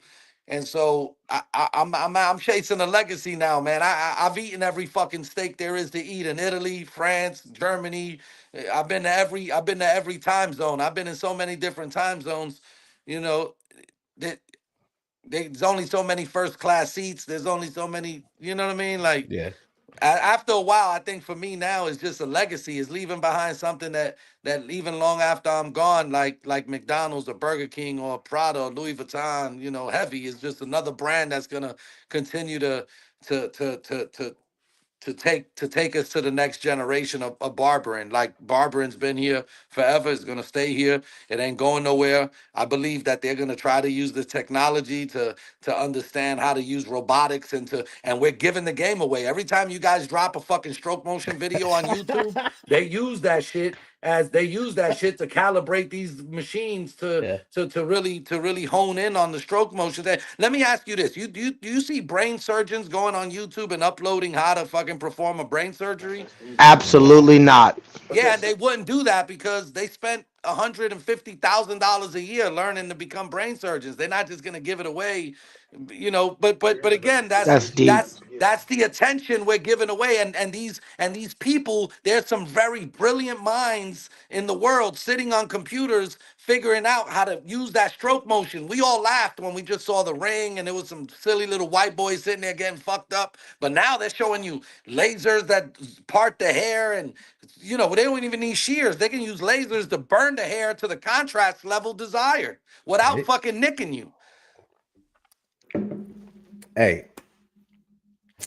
And so I'm chasing a legacy now, man. I've eaten every fucking steak there is to eat in Italy, France, Germany. I've been to every time zone. I've been in so many different time zones. You know, that there's only so many first class seats. There's only so many. You know what I mean? Like Yeah. after a while, I think for me now is just a legacy, is leaving behind something that even long after I'm gone, like McDonald's or Burger King or Prada or Louis Vuitton, Heavy is just another brand that's gonna continue to to to to to take us to the next generation of barbering. Like barbering's been here forever, it's gonna stay here. It ain't going nowhere. I believe that they're gonna try to use the technology to understand how to use robotics and we're giving the game away. Every time you guys drop a fucking stroke motion video on YouTube, they use that shit to calibrate these machines to Yeah. to to really to really hone in on the stroke motion. Let me ask you this: do you see brain surgeons going on YouTube and uploading how to fucking perform a brain surgery? Absolutely not. Yeah, and they wouldn't do that because they spent $150,000 a year learning to become brain surgeons. They're not just gonna give it away, But again, that's That's deep. that's that's the attention we're giving away, and these people. There's some very brilliant minds in the world sitting on computers figuring out how to use that stroke motion. We all laughed when we just saw The Ring, and there was some silly little white boys sitting there getting fucked up. But now they're showing you lasers that part the hair, and they don't even need shears. They can use lasers to burn the hair to the contrast level desired without Hey, fucking nicking you. hey, hey,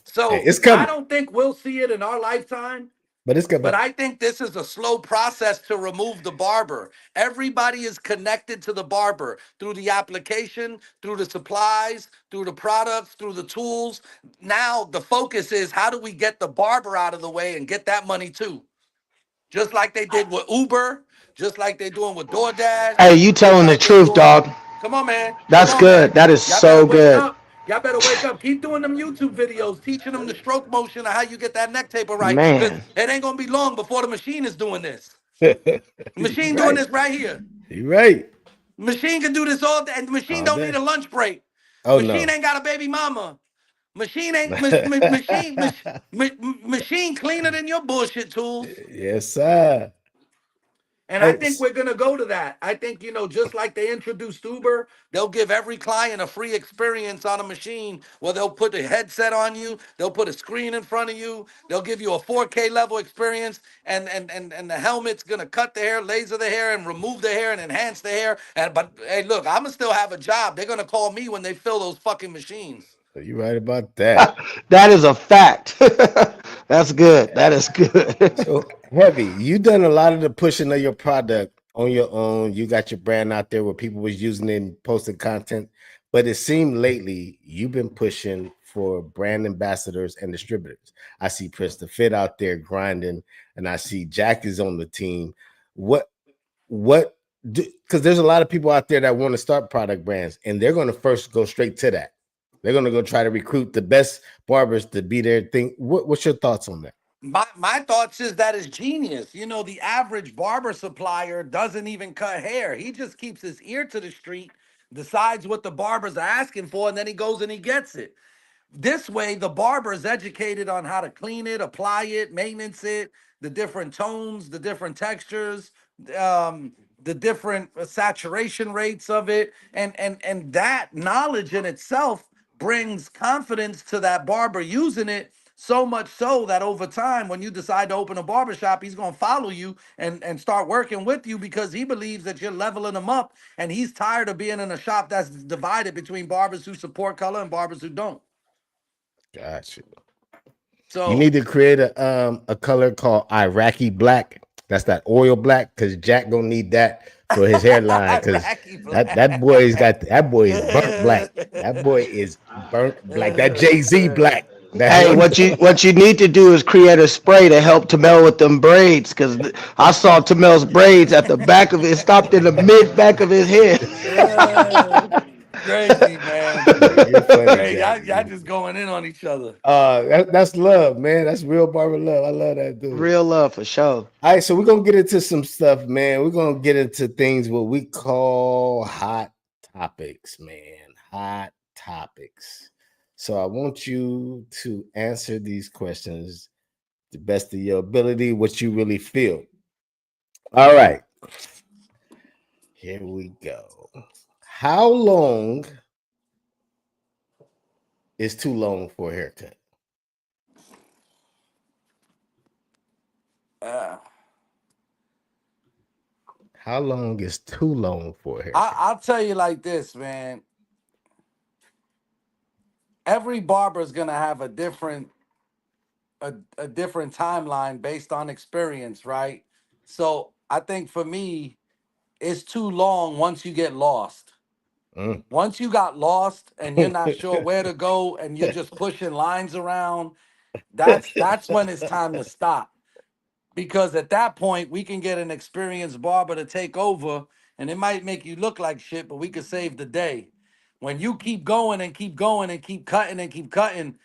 So it's I coming, don't think we'll see it in our lifetime, but it's but coming. I think this is a slow process to remove the barber. Everybody is connected to the barber through the application, through the supplies, through the products, through the tools. Now the focus is, how do we get the barber out of the way and get that money too? Just like they did with Uber, just like they're doing with DoorDash, Hey, you just telling the like they truth, doing. dog. Come on, man. Come That's on, good. man. That is Y'all better so wake good. up. Y'all better wake up. Keep doing them YouTube videos, teaching them the stroke motion of how you get that neck taper right. Because Man. it ain't gonna be long before the machine is doing this. The You're machine doing right. this right here. You're right. The machine can do this all day, and the machine All don't need day. a lunch break. Oh Machine no. ain't got a baby mama. Machine ain't machine cleaner than your bullshit tools. Yes, sir. And I Hey, think we're going to go to that. I think, just like they introduced Uber, they'll give every client a free experience on a machine where they'll put a headset on you, they'll put a screen in front of you, they'll give you a 4K level experience, and the helmet's going to cut the hair, laser the hair, and remove the hair and enhance the hair. But hey, look, I'm going to still have a job. They're going to call me when they fill those fucking machines. you're right about that. That is a fact. That's good. That is good. So Heavy, you done a lot of the pushing of your product on your own. You got your brand out there where people was using it and posting content. But it seemed lately you've been pushing for brand ambassadors and distributors. I see Prince the Fit out there grinding, and I see Jack is on the team. What because there's a lot of people out there that want to start product brands, and they're going to first go straight to that. They're going to go try to recruit the best barbers to be their thing. What's your thoughts on that? My thoughts is that is genius. The average barber supplier doesn't even cut hair. He just keeps his ear to the street, decides what the barbers are asking for, and then he goes and he gets it. This way, the barber is educated on how to clean it, apply it, maintenance it, the different tones, the different textures, the different saturation rates of it, and that knowledge in itself brings confidence to that barber using it. So much so that over time, when you decide to open a barber shop, he's going to follow you and start working with you because he believes that you're leveling him up, and he's tired of being in a shop that's divided between barbers who support color and barbers who don't. Gotcha. You So need to create a color called Iraqi black. That's that oil black, because Jack gonna need that for his hairline, because Racky that black. boy's got that boy is burnt black. That boy is burnt black. That Jay-Z black. That Hey, one. what you need to do is create a spray to help Tamel with them braids, because I saw Tamel's braids at the back of it, stopped in the mid back of his head. Crazy, man. You're funny, Great. Jack. Y'all just going in on each other. That's love, man. That's real barber love. I love that dude. Real love for sure. All right, so we're gonna get into some stuff, man. We're gonna get into things what we call hot topics, man. Hot topics. So I want you to answer these questions the best of your ability, what you really feel. All right, here we go. How long is too long for a haircut? Uh, How long is too long for a haircut? I'll tell you like this, man. Every barber is gonna have a different timeline based on experience, right? So I think for me, it's too long once you get lost. Mm. Once you got lost and you're not sure where to go and you're just pushing lines around, that's when it's time to stop. Because at that point we can get an experienced barber to take over, and it might make you look like shit, but we could save the day. When you keep going and keep going and keep cutting and keep cutting,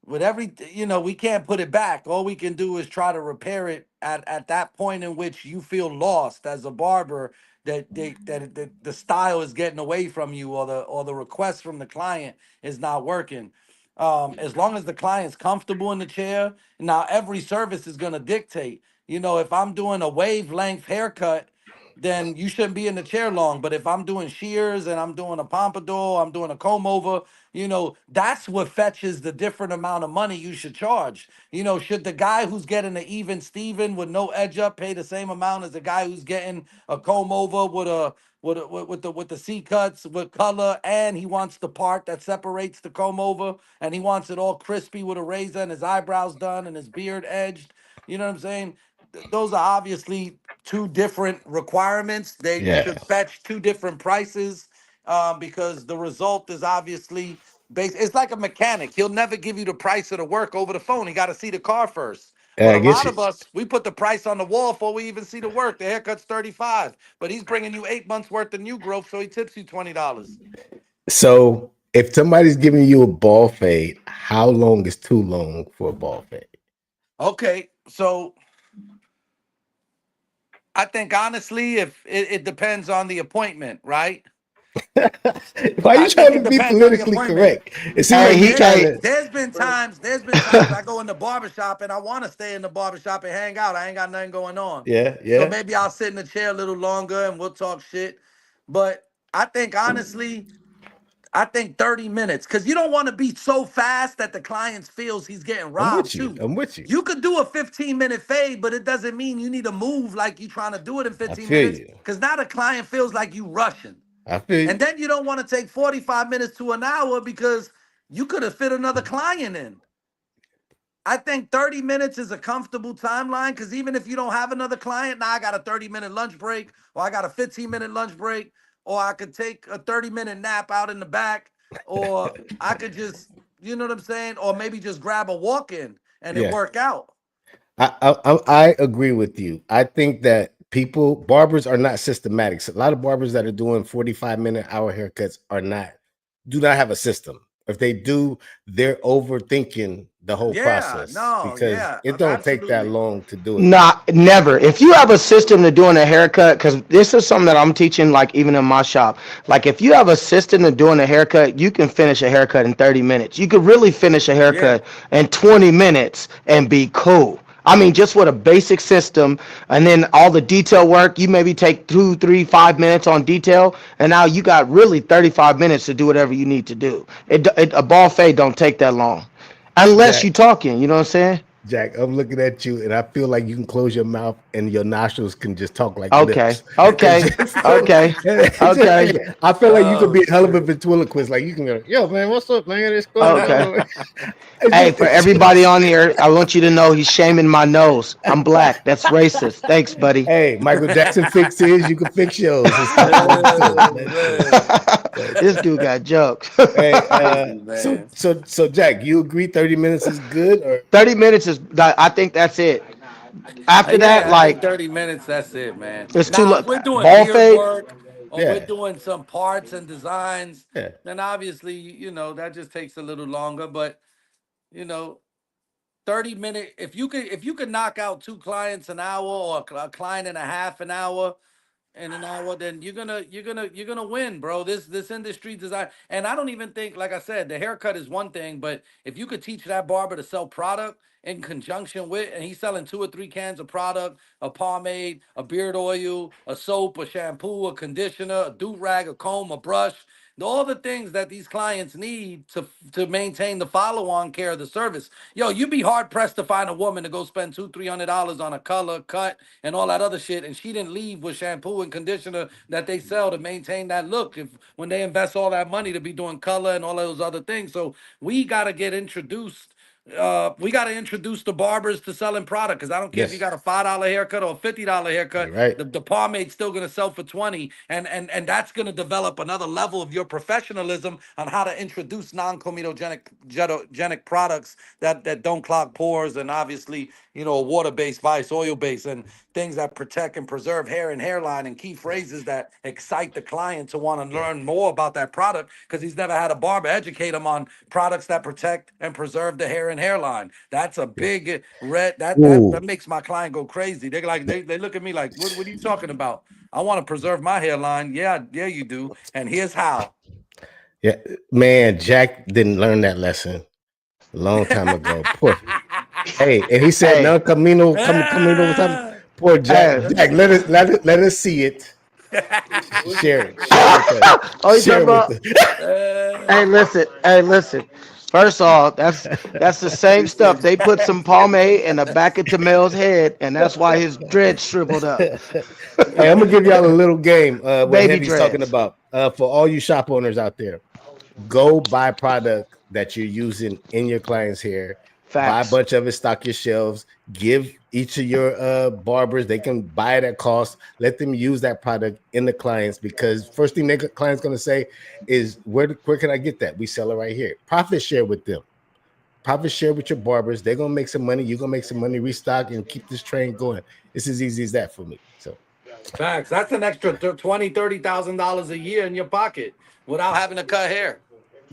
with every, we can't put it back. All we can do is try to repair it at that point in which you feel lost as a barber, that the style is getting away from you, or the request from the client is not working. As long as the client's comfortable in the chair. Now every service is going to dictate, if I'm doing a wavelength haircut, then you shouldn't be in the chair long. But if I'm doing shears and I'm doing a pompadour, I'm doing a comb over, that's what fetches the different amount of money you should charge. Should the guy who's getting an even Steven with no edge up pay the same amount as the guy who's getting a comb over with the C cuts with color, and he wants the part that separates the comb over, and he wants it all crispy with a razor and his eyebrows done and his beard edged? You know what I'm saying? Those are obviously two different requirements. They Yeah. should fetch two different prices, because the result is obviously based. It's like a mechanic. He'll never give you the price of the work over the phone. He got to see the car first. But I a get lot you. of us, we put the price on the wall before we even see the work. The haircut's 35, but he's bringing you 8 months worth of new growth, so he tips you $20. So if somebody's giving you a ball fade, how long is too long for a ball fade? Okay, so I think honestly, if it depends on the appointment, right? Why are you I think trying it to be depends on the politically appointment. correct? It seems Hey, like you're he, trying hey, to. There's been times I go in the barbershop and I want to stay in the barbershop and hang out. I ain't got nothing going on. Yeah, So yeah. maybe I'll sit in the chair a little longer and we'll talk shit. But I think honestly, I think 30 minutes, because you don't want to be so fast that the client feels he's getting I'm with robbed you. too. I'm with you. You could do a 15-minute fade, but it doesn't mean you need to move like you trying to do it in I 15 feel minutes, you. because now the client feels like you rushing. I feel And you. then you don't want to take 45 minutes to an hour because you could have fit another client in. I think 30 minutes is a comfortable timeline, because even if you don't have another client, now I got a 30-minute lunch break, or I got a 15-minute lunch break, or I could take a 30-minute nap out in the back, or I could just, you know what I'm saying? Or maybe just grab a walk in and it Yeah. work out. I agree with you. I think that barbers are not systematic. A lot of barbers that are doing 45-minute hour haircuts do not have a system. If they do, they're overthinking the whole Yeah, process, no, because yeah, it don't take that absolutely. long to do it. Not never. If you have a system to doing a haircut, because this is something that I'm teaching, like even in my shop. Like if you have a system to doing a haircut, you can finish a haircut in 30 minutes. You could really finish a Yeah. haircut in 20 minutes and be cool. I mean, just with a basic system, and then all the detail work, you maybe take 2, 3, 5 minutes on detail, and now you got really 35 minutes to do whatever you need to do. A ball fade don't take that long, unless you Jack, talking. You know what I'm saying? Jack, I'm looking at you, and I feel like you can close your mouth, and your nostrils can just talk like Okay, lips. And okay, just, okay, okay, I feel like you could Oh be a hell of a shit. ventriloquist. Like you can go, yo, man, what's up, man? It's going okay. on. It's Hey, just, for it's everybody just. on here, I want you to know he's shaming my nose. I'm black. That's racist. Thanks, buddy. Hey, Michael Jackson fixed his. You can fix yours. It's nothing but the truth. Oh That's it. man. That's This it. dude got jokes. Hey, Crazy, so man. Jack, you agree 30 minutes is good, or 30 minutes is. I think that's it. After that, Yeah, I think like 30 minutes, that's it, man. it's too Now, long. if we're doing Ball beard fade. work or we're yeah, doing some parts and designs, yeah, then obviously, that just takes a little longer. But, you know, 30-minute, if you could knock out two clients an hour or a client and a half an hour, in an hour, then you're gonna win, bro. This industry design, and I don't even think, like I said, the haircut is one thing, but if you could teach that barber to sell product in conjunction with, and he's selling two or three cans of product, a pomade, a beard oil, a soap, a shampoo, a conditioner, a do rag, a comb, a brush. All the things that these clients need to maintain the follow-on care of the service. Yo, you'd be hard pressed to find a woman to go spend $200-300 on a color cut and all that other shit, and she didn't leave with shampoo and conditioner that they sell to maintain that look. If when they invest all that money to be doing color and all those other things, so we gotta get introduced. We got to introduce the barbers to selling product, because I don't care if you yes, got a $5 haircut or a $50 haircut. you're right. The pomade's still going to sell for 20, and that's going to develop another level of your professionalism on how to introduce non-comedogenic products that don't clog pores, and obviously a water-based, vice oil-based, and things that protect and preserve hair and hairline, and key phrases that excite the client to want to Yeah. learn more about that product, because he's never had a barber educate him on products that protect and preserve the hair and hairline. That's a Yeah. big red that Ooh. makes my client go crazy. They're like, they look at me like, what are you talking about? I want to preserve my hairline. Yeah, yeah, you do. And here's how. Yeah, man, Jack didn't learn that lesson a long time ago. Poor, hey, and he said, Hey, "No, Camino, Camino, what's up?" Ah! Poor Jack. hey. Jack, let us see it. Share it with us. Oh, you Share talking it with about? us. Hey, listen. Hey, listen. First off, that's the same stuff. They put some pomade in the back of Tamel's head, and that's why his dreads shriveled up. Hey, I'm gonna give y'all a little game. What Baby Heavy's talking dreads. about. For all you shop owners out there, go buy product that you're using in your client's hair. Buy a Facts. bunch of it, stock your shelves. Give each of your barbers, they can buy it at cost. Let them use that product in the clients, because first thing the client's gonna say is, where can I get that? We sell it right here. Profit share with them. Profit share with your barbers. They're gonna make some money. You're gonna make some money. Restock and keep this train going. It's as easy as that for me. So Facts. That's an extra $20,000-$30,000 a year in your pocket without having to cut hair.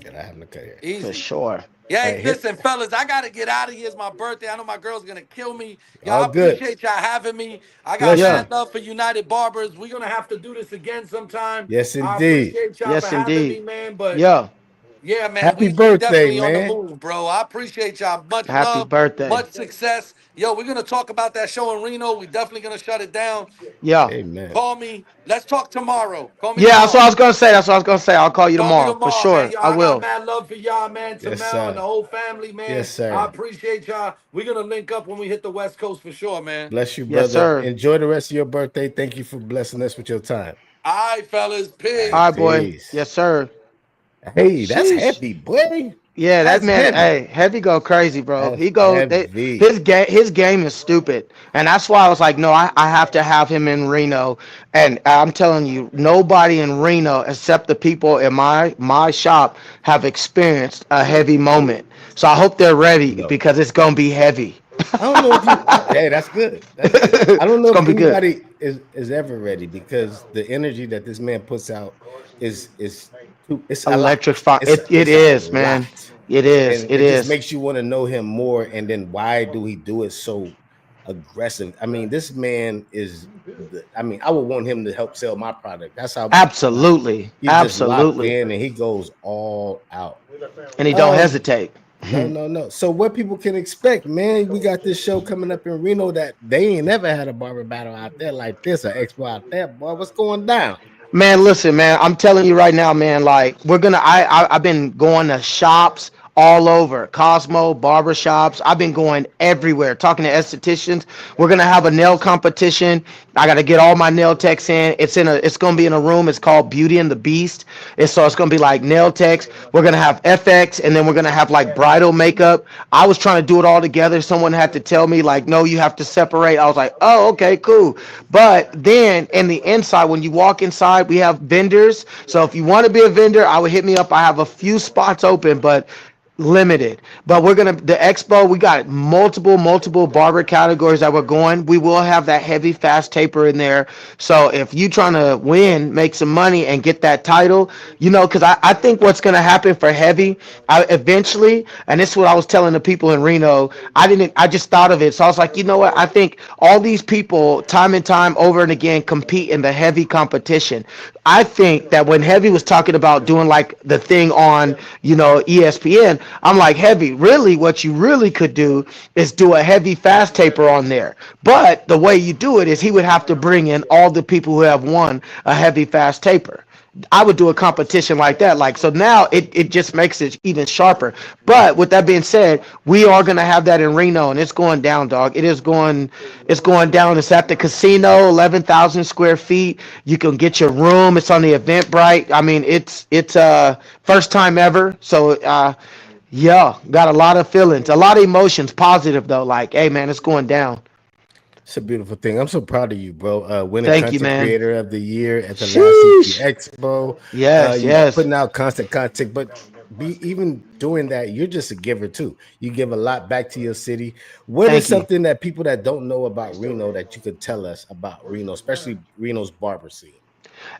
and I have no cut here. For Easy. sure. Yeah, All hey, right, hit listen, fellas, I gotta get out of here. It's my birthday. I know my girl's gonna kill me. Y'all, all I good. appreciate y'all having me. I got Bless Yeah. you. mad love for United Barbers. We're gonna have to do this again sometime. Yes, I indeed. appreciate y'all for Yes, having indeed. me, man. But Yeah. yeah, man, Happy we birthday, definitely on the man. move, bro. I appreciate y'all. Much Happy love, birthday. much success. Yo, we're gonna talk about that show in Reno. We definitely gonna shut it down. Yeah. Amen. Call me. Let's talk tomorrow. Call me Yeah, that's what I tomorrow. was gonna say. That's what I was gonna say. I'll call you Call me tomorrow for tomorrow, man. sure. Yo, I I got will. mad love for y'all, man. Yes, Tamel and the sir. whole family, man. Yes, I sir. appreciate y'all. We're gonna link up when we hit the West Coast for sure, man. Bless you, Yes, brother. sir. Enjoy the rest of your birthday. Thank you for blessing us with your time. All right, fellas. All All right, right, Peace. boy. peace. Yes, sir. Hey, that's Sheesh. heavy, boy. Yeah, that That's man. heavy. Hey, Heavy go crazy, bro. That's He go. heavy. His game is stupid, and that's why I was like, no, I have to have him in Reno. And I'm telling you, nobody in Reno except the people in my shop have experienced a heavy moment. So I hope they're ready No. because it's gonna be heavy. I don't know if you. Hey, that's good. That's good. I don't know It's if gonna be good. anybody is ever ready, because the energy that this man puts out is it's a lot. Electrify. It It's a is, man. lot, It is. and It it just is. makes you want to know him more. And then why do he do it so aggressive? I mean, this man is. I mean, I would want him to help sell my product. That's how much Absolutely. he's just locked Absolutely. in, and he goes all out. And he don't Um, hesitate. no, no, no. So what people can expect, man? We got this show coming up in Reno that they ain't never had a barber battle out there like this, an expo out there, boy. What's going down? Man, listen, man. I'm telling you right now, man. Like we're gonna. I've been going to shops all over Cosmo barbershops. I've been going everywhere talking to estheticians. We're gonna have a nail competition. I gotta get all my nail techs in. It's gonna be in a room. It's called Beauty and the Beast. It's gonna be like nail techs. We're gonna have FX, and then we're gonna have like bridal makeup. I was trying to do it all together. Someone had to tell me like, no, you have to separate. I was like, oh, okay, cool. But then in the inside, when you walk inside, we have vendors. So if you want to be a vendor, I would hit me up. I have a few spots open, but limited. But we're gonna the expo. We got multiple barber categories that we're going. We will have that heavy fast taper in there. So if you trying to win, make some money and get that title, because I think what's gonna happen for heavy, eventually, and this is what I was telling the people in Reno. I just thought of it. So I was like, you know what? I think all these people, time and time over and again, compete in the heavy competition. I think that when Heavy was talking about doing like the thing on, ESPN, I'm like, Heavy, really, what you really could do is do a heavy fast taper on there. But the way you do it is he would have to bring in all the people who have won a heavy fast taper. I would do a competition like that. Like, so now it just makes it even sharper. But with that being said, we are gonna have that in Reno, and it's going down, dog. It's going down. It's at the casino, 11,000 square feet. You can get your room. It's on the Eventbrite. I mean, it's first time ever. So yeah, got a lot of feelings, a lot of emotions, positive though. Like, hey man, it's going down. It's a beautiful thing. I'm so proud of you, bro. Winning Thank you, content man. creator of the year at the last CP Sheesh. Expo. Yes, You yes. putting out constant content, but be even doing that, you're just a giver too. You give a lot back to your city. What is Thank you. something that people that don't know about Reno that you could tell us about Reno, especially Reno's barber scene?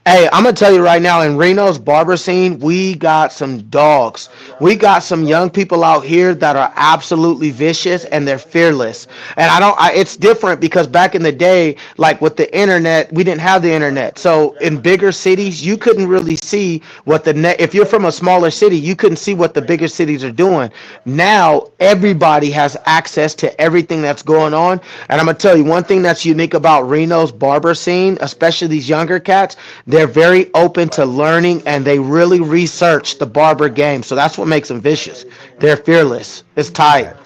Hey, I'm gonna tell you right now, in Reno's barber scene, we got some dogs. We got some young people out here that are absolutely vicious and they're fearless. And it's different because back in the day, like with the internet, we didn't have the internet. So in bigger cities, you couldn't really see what if you're from a smaller city, you couldn't see what the bigger cities are doing. Now everybody has access to everything that's going on. And I'm gonna tell you one thing that's unique about Reno's barber scene, especially these younger cats. They're very open to learning and they really research the barber game. So that's what makes them vicious. They're fearless. It's tight. Got,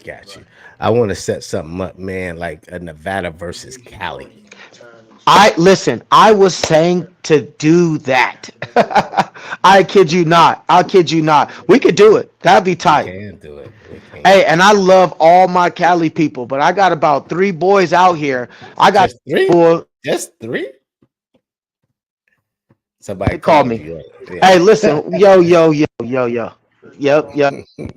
got you. I want to set something up, man, like a Nevada versus Cali. I listen, I was saying to do that. I kid you not. I'll kid you not. We could do it. That'd be We tight. can do it. We Hey, can. and I love all my Cali people, but I got about three boys out here. I got Just three? boy. Just three? Somebody They called called me. you. Hey, Yeah. listen, yo.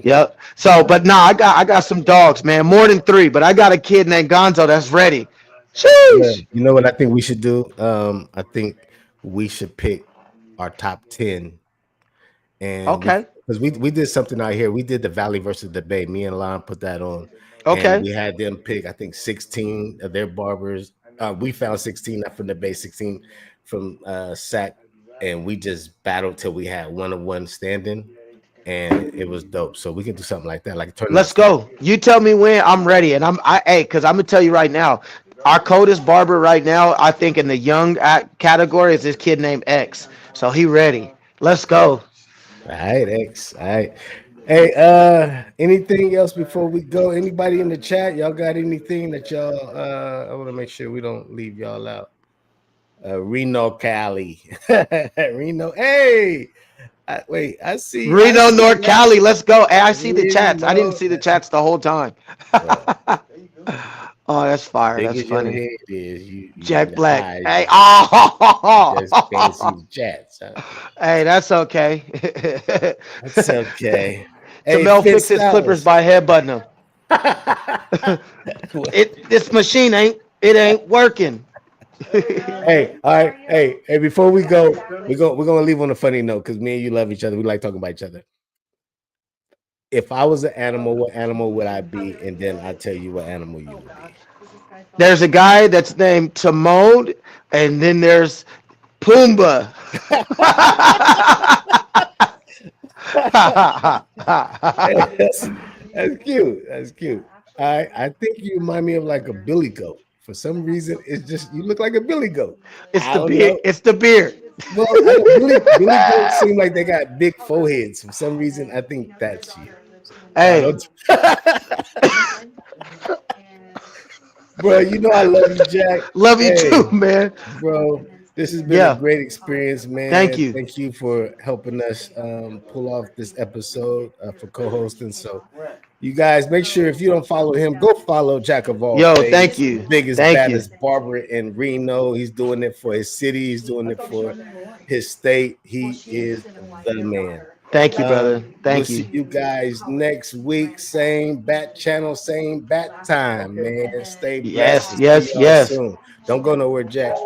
Yep. So, but nah, I got some dogs, man. More than three, but I got a kid named Gonzo that's ready. Look, Sheesh. you know what I think we should do? I think we should pick our top 10, and we Okay. because we did something out here. We did the Valley versus the Bay. Me and Lon put that on, and Okay. we had them pick, I think, 16 of their barbers. We found 16, not from the Bay, 16 from SAC, and we just battled till we had one on one standing, and it was dope. So we can do something like that, like a tournament Let's style. go. You tell me when I'm ready, and hey, cause I'm gonna tell you right now. Our coldest barber right now, I think in the young category is this kid named X. So he ready. Let's go. All right, X. All right. Hey, anything else before we go? Anybody in the chat? Y'all got anything that y'all I want to make sure we don't leave y'all out. Reno, Cali. Reno. Hey, wait, I Reno, see North y'all. Cali. Let's go. Hey, I see the chats. I didn't Reno. see the chats the whole time. Well, Oh, that's fire. big That's as your funny. head is, you Jack your Black. eyes, Hey, you just can't see oh, the chats. Huh? hey, that's okay. That's okay. Hey, Tamel Fit fix his clippers Styles. by headbutting them. This machine ain't working. Hey, all right. Hey, before we go, we're gonna leave on a funny note because me and you love each other. We like talking about each other. If I was an animal, what animal would I be? And then I tell you what animal you would be. There's a guy that's named Timon, and then there's Pumbaa. Hey, that's cute. That's cute. I think you remind me of like a billy goat. For some reason, it's just you look like a billy goat. It's I the don't beard. know. It's the beard. Well, I know Billy Goats seem like they got big foreheads. For some reason, I think that's you. No, Hey, don't. Bro, you know I love you, Jack. love you too, Hey, man. bro, this has been a Yeah. great experience, Thank man. you. Thank you for helping us pull off this episode for co-hosting. So, you guys, make sure if you don't follow him, go follow Jack of all Yo, thank trades, the you. biggest, Thank you. baddest barber in Reno. He's doing it for his city. He's doing it for his state. He is the man. Thank you, brother. We'll Thank see you. you guys next week. Same bat channel, same bat time, man. Stay blessed Yes, and see yes, y'all yes. soon. Don't go nowhere, Jack.